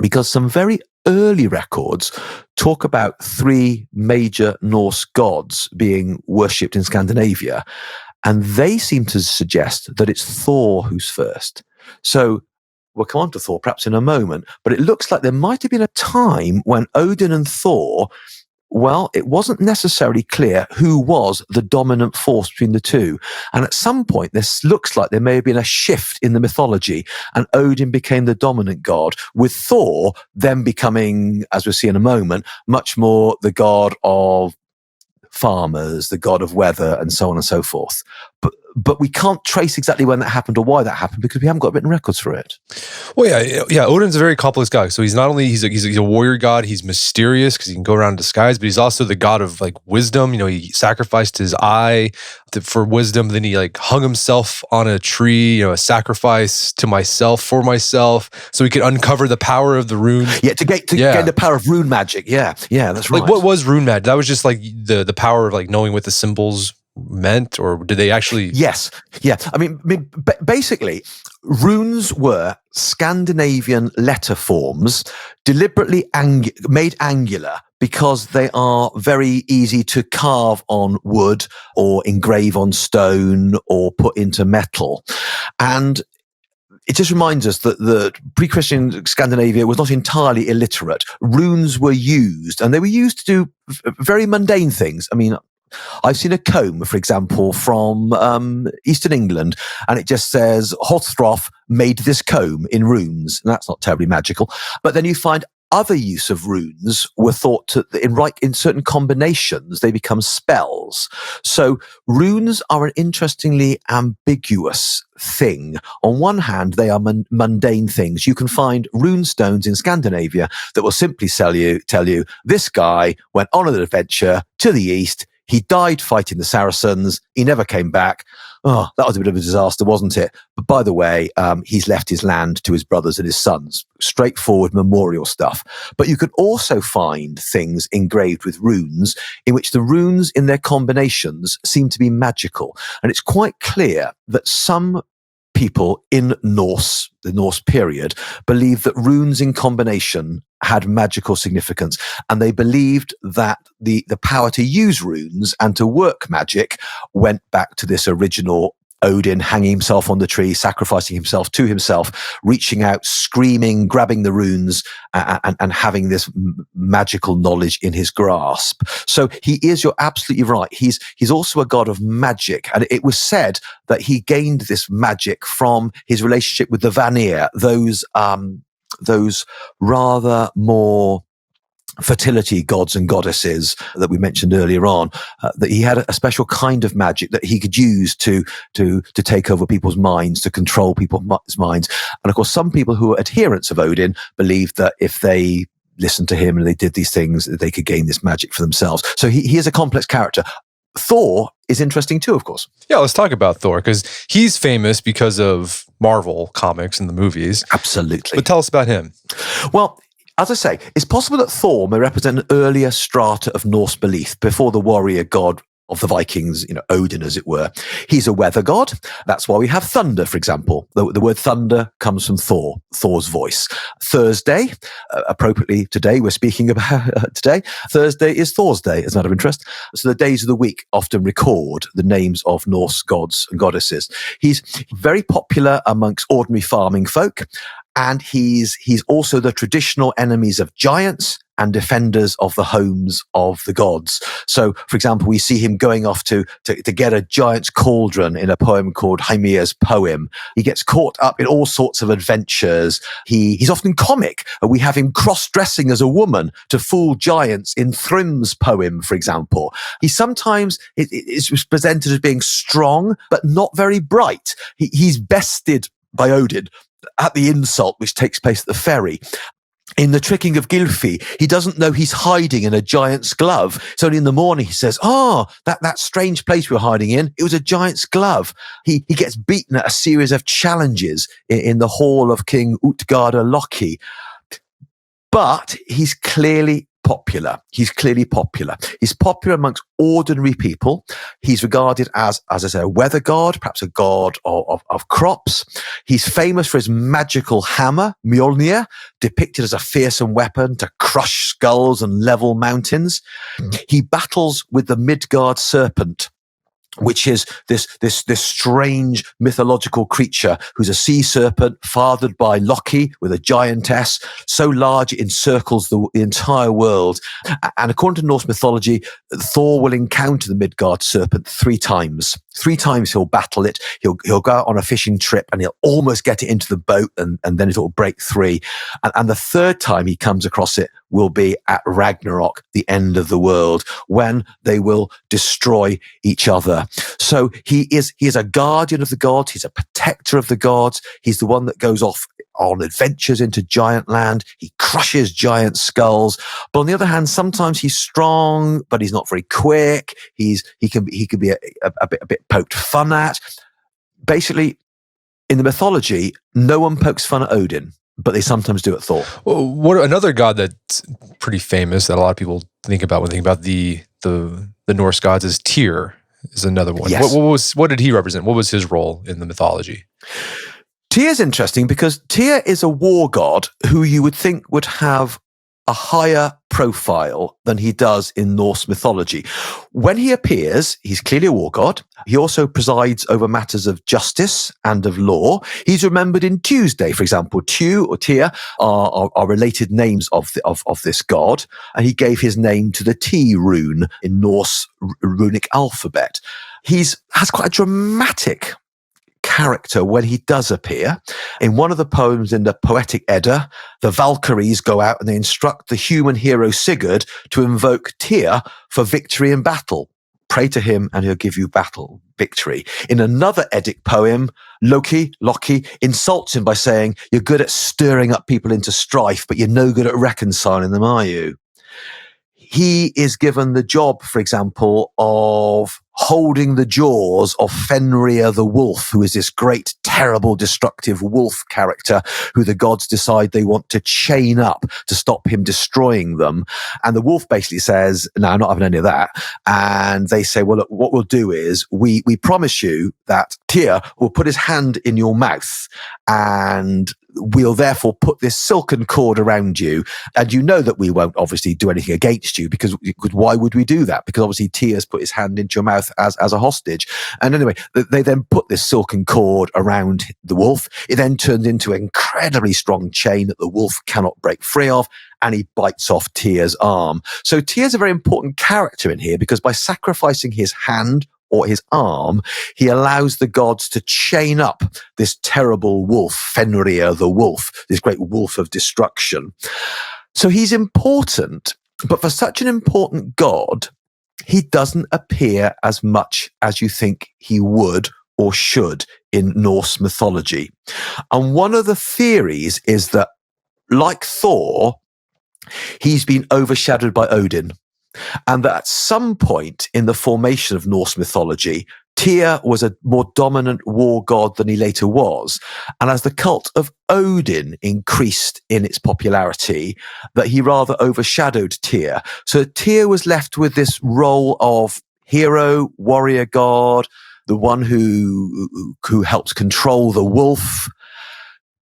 because some very early records talk about 3 major Norse gods being worshipped in Scandinavia. And they seem to suggest that it's Thor who's first. So we'll come on to Thor perhaps in a moment, but it looks like there might have been a time when Odin and Thor, well, it wasn't necessarily clear who was the dominant force between the two. And at some point, this looks like there may have been a shift in the mythology, and Odin became the dominant god, with Thor then becoming, as we'll see in a moment, much more the god of farmers, the god of weather, and so on and so forth. But we can't trace exactly when that happened or why that happened, because we haven't got written records for it. Well, yeah. Odin's a very complex guy. So he's not only he's a warrior god. He's mysterious because he can go around in disguise, but he's also the god of like wisdom. He sacrificed his eye for wisdom. Then he like hung himself on a tree. A sacrifice to myself for myself, so he could uncover the power of the runes. Yeah, to gain the power of rune magic. Yeah, that's right. Like, what was rune magic? That was just like the power of like knowing what the symbols meant, or did they actually? Yes, yeah. I mean, basically, runes were Scandinavian letter forms deliberately made angular because they are very easy to carve on wood or engrave on stone or put into metal. And it just reminds us that the pre-Christian Scandinavia was not entirely illiterate. Runes were used, and they were used to do very mundane things. I mean, I've seen a comb, for example, from Eastern England, and it just says, Hothroth made this comb in runes. And that's not terribly magical. But then you find other use of runes were thought to, in certain combinations, they become spells. So runes are an interestingly ambiguous thing. On one hand, they are mundane things. You can find rune stones in Scandinavia that will simply tell you, this guy went on an adventure to the east. He died fighting the Saracens. He never came back. Oh, that was a bit of a disaster, wasn't it? But by the way, he's left his land to his brothers and his sons. Straightforward memorial stuff. But you could also find things engraved with runes in which the runes in their combinations seem to be magical. And it's quite clear that some people in the Norse period, believed that runes in combination had magical significance. And they believed that the power to use runes and to work magic went back to this original Odin hanging himself on the tree, sacrificing himself to himself, reaching out, screaming, grabbing the runes, and having this magical knowledge in his grasp. So he is, you're absolutely right. He's also a god of magic. And it was said that he gained this magic from his relationship with the Vanir, those rather more fertility gods and goddesses that we mentioned earlier on, that he had a special kind of magic that he could use to take over people's minds, to control people's minds. And of course, some people who are adherents of Odin believed that if they listened to him and they did these things, that they could gain this magic for themselves. So he is a complex character. Thor is interesting too, of course. Yeah, let's talk about Thor, because he's famous because of Marvel comics and the movies. Absolutely. But tell us about him. Well, as I say, it's possible that Thor may represent an earlier strata of Norse belief before the warrior god of the Vikings, Odin, as it were. He's a weather god. That's why we have thunder, for example. The word thunder comes from Thor's voice. Thursday, appropriately today, we're speaking about today. Thursday is Thor's day, as a matter of interest. So the days of the week often record the names of Norse gods and goddesses. He's very popular amongst ordinary farming folk. And he's also the traditional enemies of giants and defenders of the homes of the gods. So, for example, we see him going off to get a giant's cauldron in a poem called Hymir's Poem. He gets caught up in all sorts of adventures. He's often comic. We have him cross-dressing as a woman to fool giants in Thrym's poem, for example. He sometimes is presented as being strong, but not very bright. He's bested by Odin at the insult which takes place at the ferry. In the tricking of Gylfi, he doesn't know he's hiding in a giant's glove. It's only in the morning he says, that strange place we were hiding in, it was a giant's glove. He gets beaten at a series of challenges in the hall of King Utgarda Loki. But he's clearly popular. He's popular amongst ordinary people. He's regarded as I say, a weather god, perhaps a god of crops. He's famous for his magical hammer, Mjolnir, depicted as a fearsome weapon to crush skulls and level mountains. He battles with the Midgard serpent, which is this strange mythological creature who's a sea serpent fathered by Loki with a giantess, so large it encircles the entire world. And according to Norse mythology, Thor will encounter the Midgard serpent 3 times. 3 times he'll battle it. He'll go out on a fishing trip and he'll almost get it into the boat and then it'll break 3. And the 3rd time he comes across it will be at Ragnarok, the end of the world, when they will destroy each other. So he is a guardian of the gods. He's a protector of the gods. He's the one that goes off on adventures into giant land. He crushes giant skulls. But on the other hand, sometimes he's strong, but he's not very quick. He can be a bit poked fun at. Basically, in the mythology, no one pokes fun at Odin, but they sometimes do at Thor. Well, another god that's pretty famous that a lot of people think about when thinking about the Norse gods is Tyr. Is another one. Yes. What did he represent? What was his role in the mythology? Tyr's interesting because Tyr is a war god who you would think would have a higher profile than he does in Norse mythology. When he appears, he's clearly a war god. He also presides over matters of justice and of law. He's remembered in Tuesday, for example. Tu or Tyr are related names of this god, and he gave his name to the T rune in Norse runic alphabet. Has quite a dramatic character when he does appear. In one of the poems in the Poetic Edda, the Valkyries go out and they instruct the human hero Sigurd to invoke Tyr for victory in battle. Pray to him and he'll give you victory. In another Eddic poem, Loki insults him by saying, "You're good at stirring up people into strife, but you're no good at reconciling them, are you?" He is given the job, for example, of holding the jaws of Fenrir the wolf, who is this great, terrible, destructive wolf character who the gods decide they want to chain up to stop him destroying them. And the wolf basically says, "No, I'm not having any of that." And they say, "Well, look, what we'll do is we promise you that Tyr will put his hand in your mouth and we'll therefore put this silken cord around you. And you know that we won't obviously do anything against you because why would we do that? Because obviously Tyr's put his hand into your mouth as a hostage." And anyway, they then put this silken cord around the wolf. It then turns into an incredibly strong chain that the wolf cannot break free of, and he bites off Tyr's arm. So Tyr's a very important character in here because by sacrificing his hand or his arm, he allows the gods to chain up this terrible wolf, Fenrir the wolf, this great wolf of destruction. So he's important, but for such an important god, he doesn't appear as much as you think he would or should in Norse mythology. And one of the theories is that, like Thor, he's been overshadowed by Odin. And that at some point in the formation of Norse mythology, Tyr was a more dominant war god than he later was. And as the cult of Odin increased in its popularity, that he rather overshadowed Tyr. So Tyr was left with this role of hero, warrior god, the one who helps control the wolf.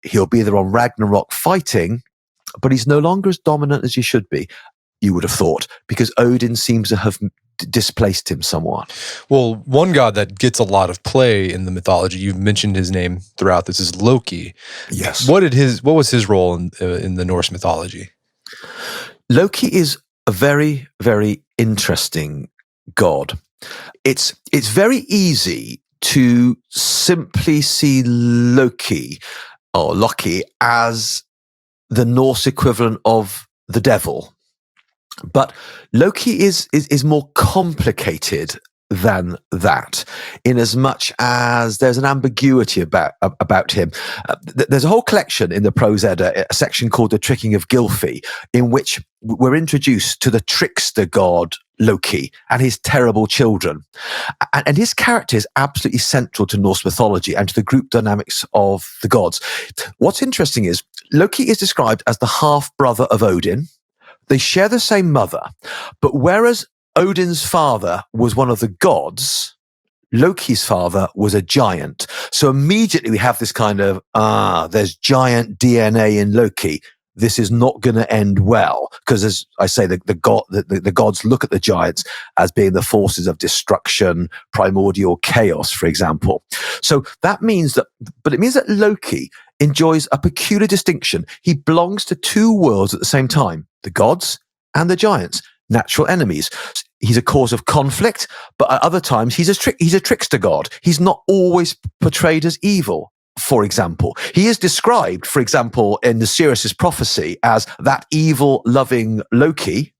He'll be there on Ragnarok fighting, but he's no longer as dominant as he should be, you would have thought, because Odin seems to have displaced him somewhat. Well, one god that gets a lot of play in the mythology, you've mentioned his name throughout this, is Loki. Yes. What was his role in the Norse mythology? Loki is a very, very interesting god. It's very easy to simply see Loki or Loki as the Norse equivalent of the devil. But Loki is more complicated than that, in as much as there's an ambiguity about him. There's a whole collection in the Prose Edda, a section called The Tricking of Gylfi, in which we're introduced to the trickster god Loki and his terrible children. And his character is absolutely central to Norse mythology and to the group dynamics of the gods. What's interesting is Loki is described as the half-brother of Odin. They share the same mother, but whereas Odin's father was one of the gods, Loki's father was a giant. So immediately we have this kind of, there's giant DNA in Loki. This is not going to end well, because as I say, the gods look at the giants as being the forces of destruction, primordial chaos, for example. So that means but it means that Loki enjoys a peculiar distinction. He belongs to two worlds at the same time, the gods and the giants, natural enemies. He's a cause of conflict, but at other times he's a trickster god. He's not always portrayed as evil. For example, he is described, for example, in the Sirius's prophecy as that evil, loving Loki.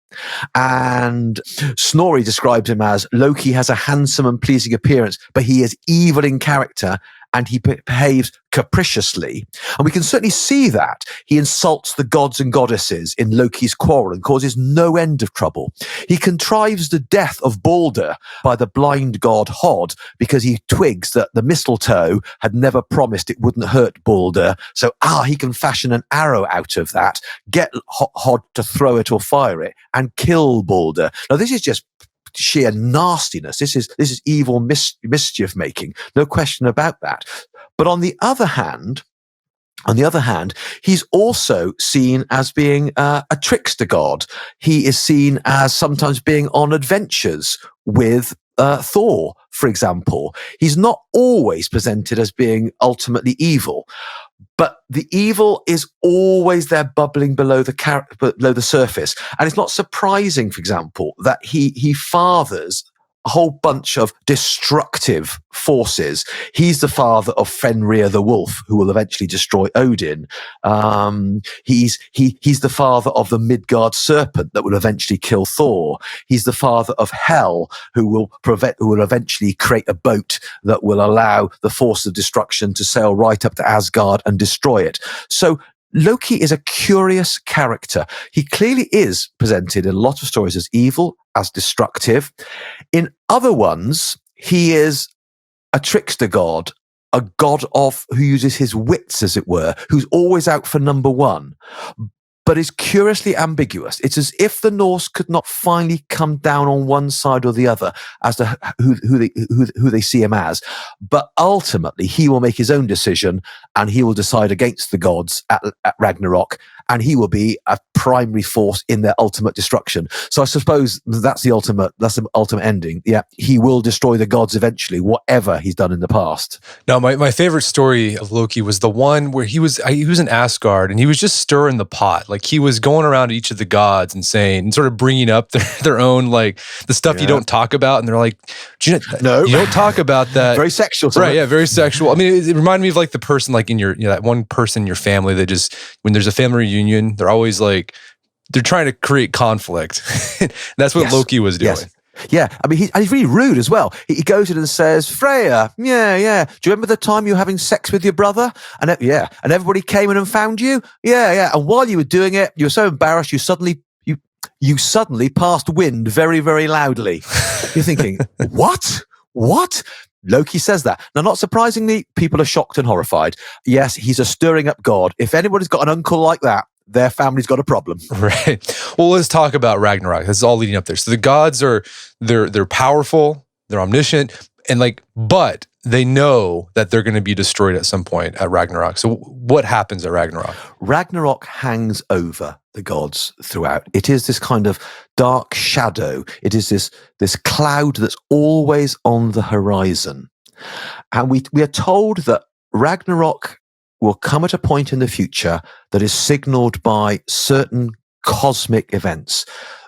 And Snorri describes him as Loki has a handsome and pleasing appearance, but he is evil in character and he behaves capriciously. And we can certainly see that. He insults the gods and goddesses in Loki's quarrel and causes no end of trouble. He contrives the death of Balder by the blind god Hod because he twigs that the mistletoe had never promised it wouldn't hurt Balder. So, he can fashion an arrow out of that, get Hod to throw it or fire it, and kill Balder. Now, this is just sheer nastiness. This is evil mischief making. No question about that. But on the other hand, he's also seen as being a trickster god. He is seen as sometimes being on adventures with Thor, for example. He's not always presented as being ultimately evil, but the evil is always there, bubbling below the surface. And it's not surprising, for example, that he fathers a whole bunch of destructive forces. He's the father of Fenrir the wolf, who will eventually destroy Odin. He's the father of the Midgard serpent that will eventually kill Thor. He's the father of Hel, who will eventually create a boat that will allow the force of destruction to sail right up to Asgard and destroy it. So Loki is a curious character. He clearly is presented in a lot of stories as evil, as destructive. In other ones, he is a trickster god, a god who uses his wits, as it were, who's always out for number one, but is curiously ambiguous. It's as if the Norse could not finally come down on one side or the other as to who they see him as. But ultimately, he will make his own decision, and he will decide against the gods at Ragnarok, and he will be a primary force in their ultimate destruction. So I suppose that's the ultimate ending. Yeah, he will destroy the gods eventually, whatever he's done in the past. Now, my favorite story of Loki was the one where he was in Asgard and he was just stirring the pot. Like he was going around to each of the gods and saying, and sort of bringing up their own, like the stuff you don't talk about. And they're like, you don't talk about that. Very sexual. Right. Yeah. Very sexual. I mean, it reminded me of like the person, like in your, that one person in your family that just, when there's a family reunion, they're always like, they're trying to create conflict. That's what Loki was doing. Yes. Yeah, I mean, he's really rude as well. He goes in and says, Freya, yeah. Do you remember the time you were having sex with your brother? And and everybody came in and found you? Yeah. And while you were doing it, you were so embarrassed, you suddenly passed wind very, very loudly. You're thinking, what? Loki says that. Now, not surprisingly, people are shocked and horrified. Yes, he's a stirring up god. If anybody's got an uncle like that, their family's got a problem. Right. Well, let's talk about Ragnarok. This is all leading up there. So the gods they're powerful, they're omniscient, and but they know that they're going to be destroyed at some point at Ragnarok. So what happens at Ragnarok? Ragnarok hangs over the gods throughout. It is this kind of dark shadow. It is this cloud that's always on the horizon. And we are told that Ragnarok will come at a point in the future that is signaled by certain cosmic events.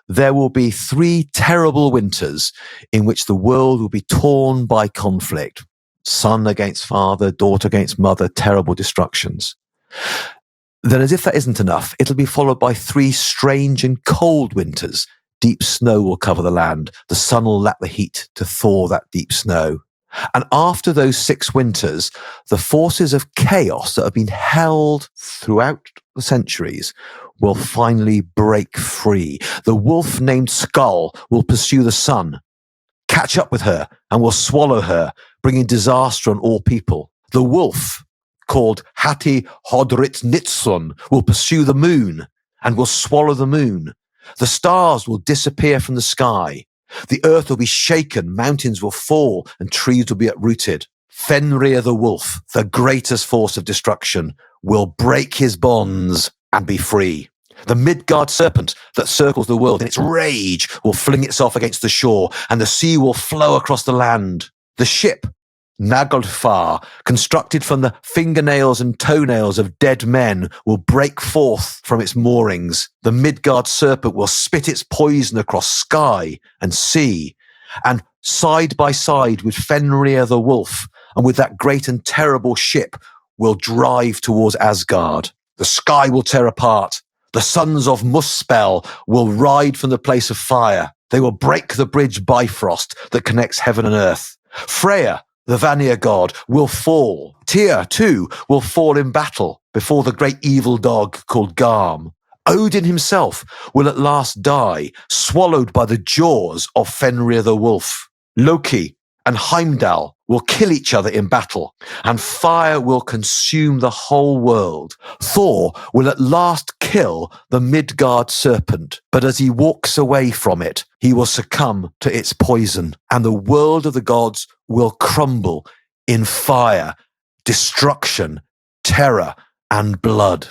There will be 3 terrible winters in which the world will be torn by conflict. Son against father, daughter against mother, terrible destructions. Then, as if that isn't enough, it'll be followed by 3 strange and cold winters. Deep snow will cover the land. The sun will lack the heat to thaw that deep snow. And after those 6 winters, the forces of chaos that have been held throughout the centuries will finally break free. The wolf named Skull will pursue the sun, catch up with her, and will swallow her, bringing disaster on all people. The wolf, called Hati Hodrit will pursue the moon and will swallow the moon. The stars will disappear from the sky. The earth will be shaken, mountains will fall, and trees will be uprooted. Fenrir the wolf, the greatest force of destruction, will break his bonds and be free. The Midgard serpent that circles the world in its rage will fling itself against the shore, and the sea will flow across the land. The ship, Naglfar, constructed from the fingernails and toenails of dead men, will break forth from its moorings. The Midgard serpent will spit its poison across sky and sea, and side by side with Fenrir the wolf, and with that great and terrible ship, will drive towards Asgard. The sky will tear apart. The sons of Muspel will ride from the place of fire. They will break the bridge Bifrost that connects heaven and earth. Freya, the Vanir god, will fall. Tyr, too, will fall in battle before the great evil dog called Garm. Odin himself will at last die, swallowed by the jaws of Fenrir the wolf. Loki and Heimdall will kill each other in battle, and fire will consume the whole world. Thor will at last kill the Midgard serpent, but as he walks away from it, he will succumb to its poison, and the world of the gods will crumble in fire, destruction, terror, and blood.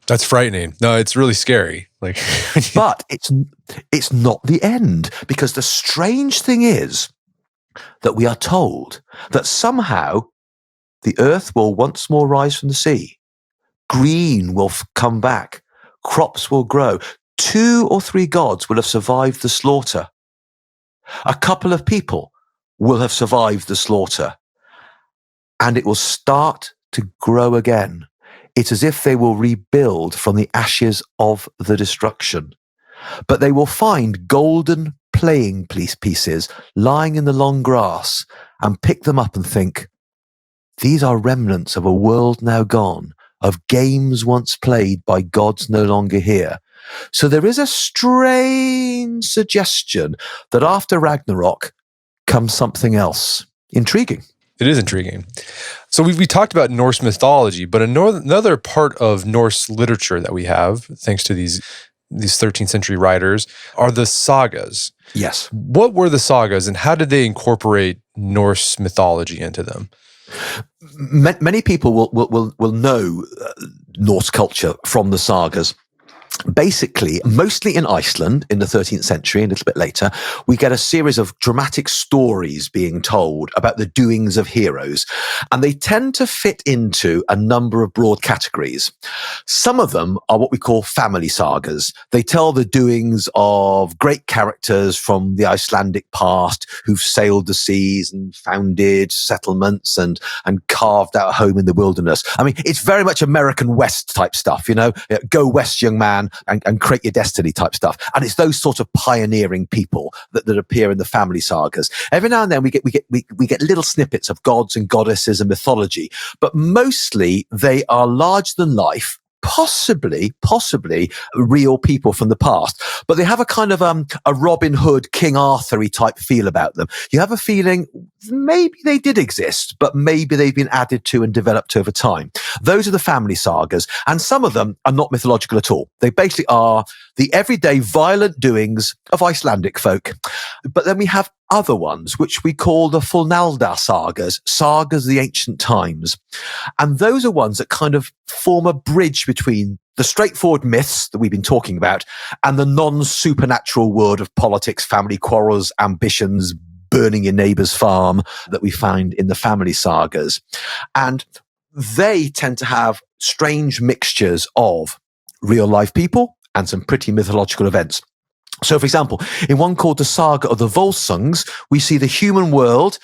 That's frightening. No, it's really scary. But it's not the end, because the strange thing is that we are told that somehow the earth will once more rise from the sea. Green will come back. Crops will grow. 2 or 3 gods will have survived the slaughter. A couple of people will have survived the slaughter. And it will start to grow again. It's as if they will rebuild from the ashes of the destruction. But they will find golden playing pieces lying in the long grass and pick them up and think, these are remnants of a world now gone, of games once played by gods no longer here. So there is a strange suggestion that after Ragnarok comes something else. Intriguing. It is intriguing. So we talked about Norse mythology, but another part of Norse literature that we have, thanks to these 13th century writers, are the sagas. Yes. What were the sagas, and how did they incorporate Norse mythology into them? Many people will know Norse culture from the sagas. Basically, mostly in Iceland in the 13th century, and a little bit later, we get a series of dramatic stories being told about the doings of heroes. And they tend to fit into a number of broad categories. Some of them are what we call family sagas. They tell the doings of great characters from the Icelandic past who've sailed the seas and founded settlements and carved out a home in the wilderness. I mean, it's very much American West type stuff, go west, young man, and create your destiny type stuff. And it's those sort of pioneering people that appear in the family sagas. Every now and then we get little snippets of gods and goddesses and mythology, but mostly they are larger than life, possibly real people from the past, but they have a kind of a Robin Hood, King Arthur-y type feel about them. You have a feeling maybe they did exist, but maybe they've been added to and developed over time. Those are the family sagas, and some of them are not mythological at all. They basically are the everyday violent doings of Icelandic folk. But then we have other ones, which we call the Fornalda sagas of the ancient times. And those are ones that kind of form a bridge between the straightforward myths that we've been talking about and the non-supernatural world of politics, family quarrels, ambitions, burning your neighbour's farm that we find in the family sagas. And they tend to have strange mixtures of real life people and some pretty mythological events. So, for example, in one called the Saga of the Volsungs, we see the human world,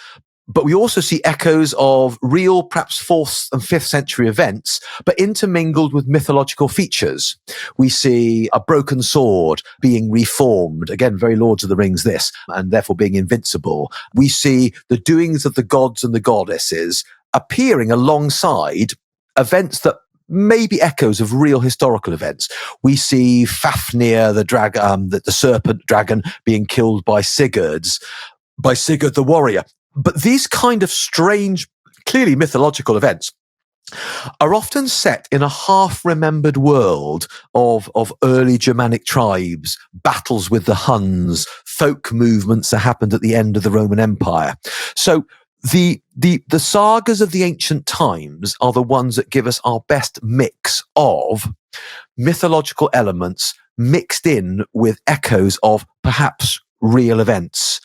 but we also see echoes of real, perhaps 4th and 5th century events, but intermingled with mythological features. We see a broken sword being reformed, again, very Lords of the Rings this, and therefore being invincible. We see the doings of the gods and the goddesses appearing alongside events that may be echoes of real historical events. We see Fafnir, the serpent dragon, being killed by Sigurd the warrior. But these kind of strange, clearly mythological events are often set in a half-remembered world of early Germanic tribes, battles with the Huns, folk movements that happened at the end of the Roman Empire. So the sagas of the ancient times are the ones that give us our best mix of mythological elements mixed in with echoes of perhaps real events.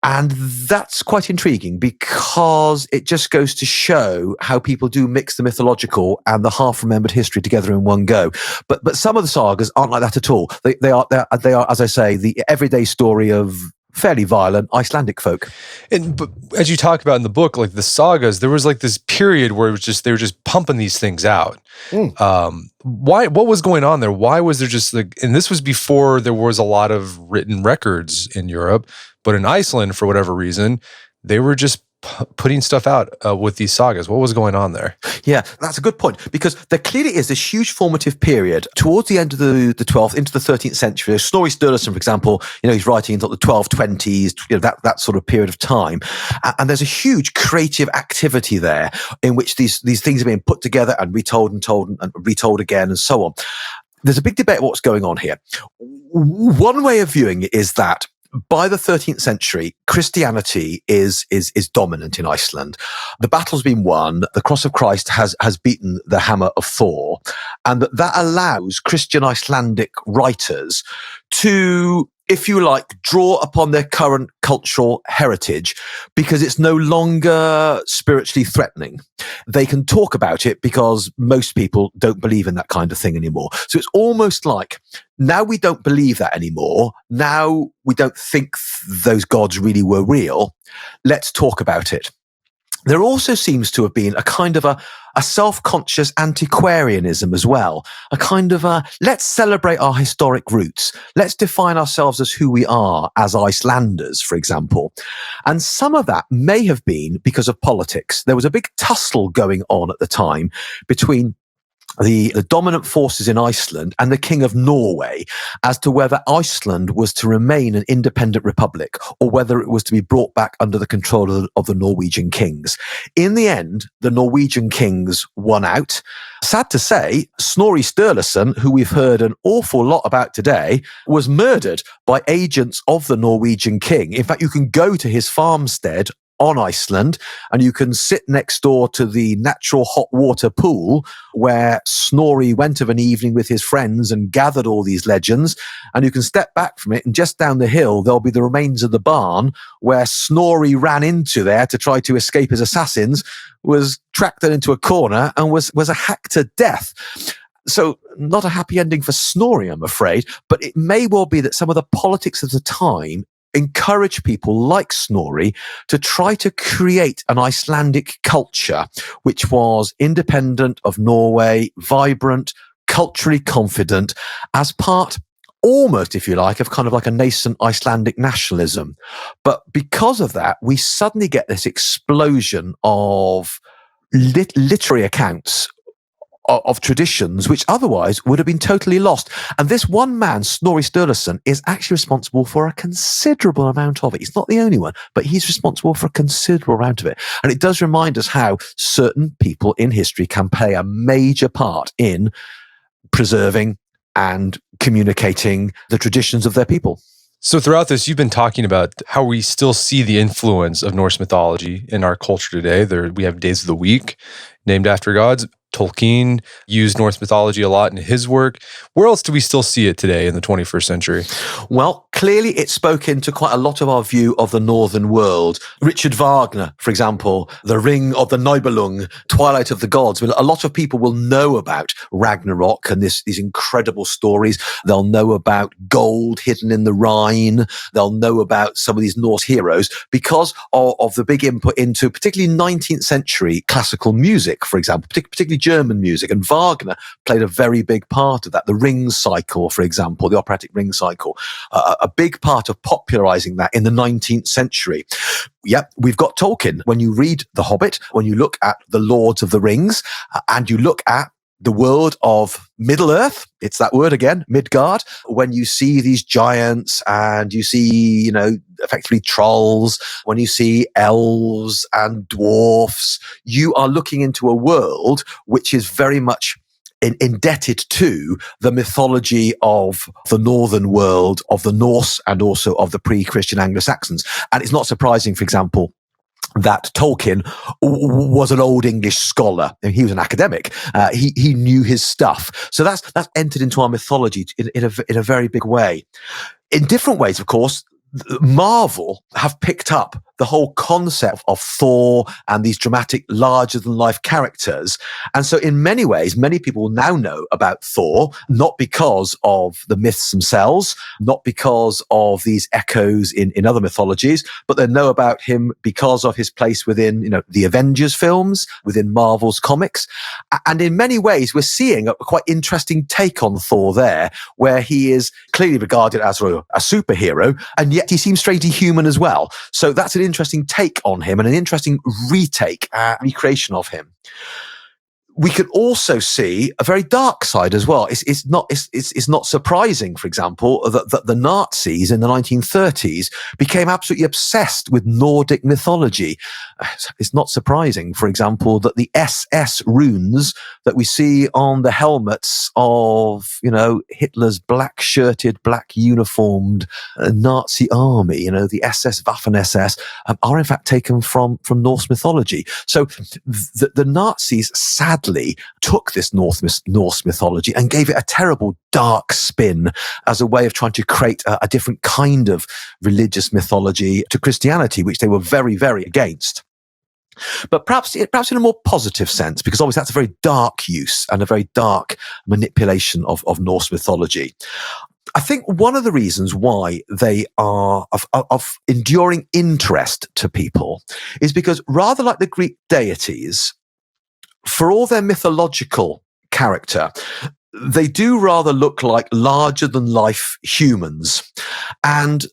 And that's quite intriguing because it just goes to show how people do mix the mythological and the half-remembered history together in one go. But some of the sagas aren't like that at all. They are, as I say, the everyday story of fairly violent Icelandic folk. But as you talk about in the book, like the sagas, there was like this period where it was just they were just pumping these things out. Why? What was going on there? Why was there just like? And this was before there was a lot of written records in Europe, but in Iceland, for whatever reason, they were just putting stuff out with these sagas. What was going on there? Yeah, that's a good point, because there clearly is this huge formative period towards the end of the 12th into the 13th century. Snorri Sturluson, for example, he's writing into the 1220s, that sort of period of time. And there's a huge creative activity there in which these things are being put together and retold and told and retold again and so on. There's a big debate about what's going on here. One way of viewing it is that by the 13th century, Christianity is dominant in Iceland. The battle's been won. The cross of Christ has beaten the hammer of Thor. And that allows Christian Icelandic writers to, if you like, draw upon their current cultural heritage because it's no longer spiritually threatening. They can talk about it because most people don't believe in that kind of thing anymore. So it's almost like now we don't believe that anymore. Now we don't think those gods really were real. Let's talk about it. There also seems to have been a kind of a self-conscious antiquarianism as well. A kind of let's celebrate our historic roots. Let's define ourselves as who we are as Icelanders, for example. And some of that may have been because of politics. There was a big tussle going on at the time between the dominant forces in Iceland and the King of Norway as to whether Iceland was to remain an independent republic or whether it was to be brought back under the control of the Norwegian kings. In the end, the Norwegian kings won out. Sad to say, Snorri Sturluson, who we've heard an awful lot about today, was murdered by agents of the Norwegian king. In fact, you can go to his farmstead on Iceland, and you can sit next door to the natural hot water pool where Snorri went of an evening with his friends and gathered all these legends, and you can step back from it, and just down the hill there'll be the remains of the barn where Snorri ran into there to try to escape his assassins, was tracked into a corner and was hacked to death. So not a happy ending for Snorri, I'm afraid, but it may well be that some of the politics of the time encourage people like Snorri to try to create an Icelandic culture which was independent of Norway, vibrant, culturally confident, as part almost, if you like, of kind of like a nascent Icelandic nationalism. But because of that, we suddenly get this explosion of literary accounts of traditions which otherwise would have been totally lost. And this one man, Snorri Sturluson, is actually responsible for a considerable amount of it. He's not the only one, but he's responsible for a considerable amount of it. And it does remind us how certain people in history can play a major part in preserving and communicating the traditions of their people. So throughout this, you've been talking about how we still see the influence of Norse mythology in our culture today. We have days of the week named after gods. Tolkien used Norse mythology a lot in his work. Where else do we still see it today in the 21st century? Well, clearly it spoke into quite a lot of our view of the northern world. Richard Wagner, for example, The Ring of the Nibelung, Twilight of the Gods. A lot of people will know about Ragnarok and these incredible stories. They'll know about gold hidden in the Rhine. They'll know about some of these Norse heroes because of the big input into particularly 19th century classical music, for example, particularly German music. And Wagner played a very big part of that. The Ring cycle, for example, the operatic Ring cycle, a big part of popularizing that in the 19th century. Yep, we've got Tolkien. When you read The Hobbit, when you look at The Lords of the Rings, and you look at the world of Middle-earth, it's that word again, Midgard, when you see these giants and you see, effectively trolls, when you see elves and dwarfs, you are looking into a world which is very much indebted to the mythology of the northern world, of the Norse and also of the pre-Christian Anglo-Saxons. And it's not surprising, for example, that Tolkien was an Old English scholar. He was an academic. He knew his stuff. So that's entered into our mythology in a very big way. In different ways, of course, Marvel have picked up the whole concept of Thor and these dramatic, larger-than-life characters. And so in many ways, many people now know about Thor, not because of the myths themselves, not because of these echoes in other mythologies, but they know about him because of his place within, the Avengers films, within Marvel's comics. And in many ways, we're seeing a quite interesting take on Thor there, where he is clearly regarded as a superhero, and yet he seems strangely human as well. So that's an interesting take on him and an interesting recreation of him. We could also see a very dark side as well. It's not surprising, for example, that the Nazis in the 1930s became absolutely obsessed with Nordic mythology. It's not surprising, for example, that the SS runes that we see on the helmets of, Hitler's black-shirted, black-uniformed Nazi army, the SS, Waffen-SS, are in fact taken from Norse mythology. So the Nazis sadly took this Norse mythology and gave it a terrible dark spin as a way of trying to create a different kind of religious mythology to Christianity, which they were very, very against. But perhaps in a more positive sense, because obviously that's a very dark use and a very dark manipulation of Norse mythology. I think one of the reasons why they are of enduring interest to people is because rather like the Greek deities, for all their mythological character, they do rather look like larger-than-life humans. And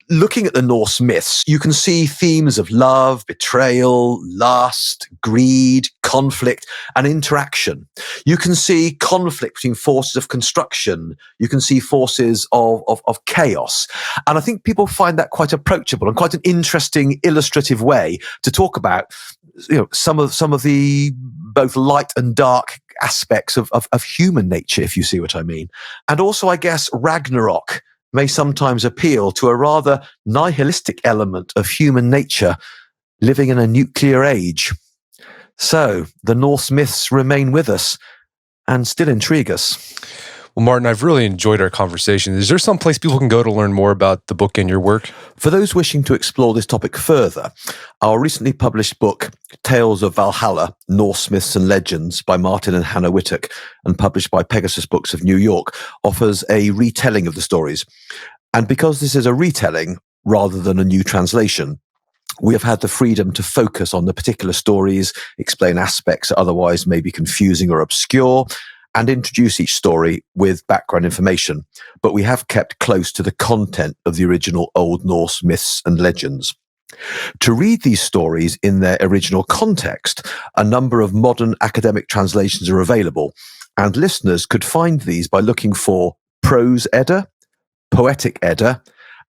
looking at the Norse myths, you can see themes of love, betrayal, lust, greed, conflict, and interaction. You can see conflict between forces of construction. You can see forces of chaos. And I think people find that quite approachable and quite an interesting illustrative way to talk about some of the both light and dark aspects of human nature, if you see what I mean. And also, I guess, Ragnarok may sometimes appeal to a rather nihilistic element of human nature living in a nuclear age. So the Norse myths remain with us and still intrigue us. Well, Martyn, I've really enjoyed our conversation. Is there some place people can go to learn more about the book and your work? For those wishing to explore this topic further, our recently published book, Tales of Valhalla, Norse Myths and Legends by Martyn and Hannah Whittock, and published by Pegasus Books of New York, offers a retelling of the stories. And because this is a retelling rather than a new translation, we have had the freedom to focus on the particular stories, explain aspects that otherwise may be confusing or obscure, and introduce each story with background information, but we have kept close to the content of the original Old Norse myths and legends. To read these stories in their original context, a number of modern academic translations are available, and listeners could find these by looking for Prose Edda, Poetic Edda,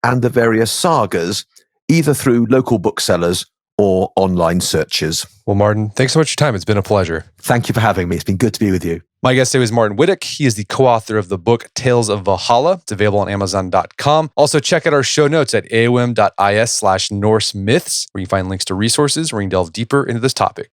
and the various sagas, either through local booksellers or online searches. Well, Martyn, thanks so much for your time. It's been a pleasure. Thank you for having me. It's been good to be with you. My guest today was Martyn Whittock. He is the co-author of the book Tales of Valhalla. It's available on Amazon.com. Also, check out our show notes at aom.is/Norse Myths, where you can find links to resources where you can delve deeper into this topic.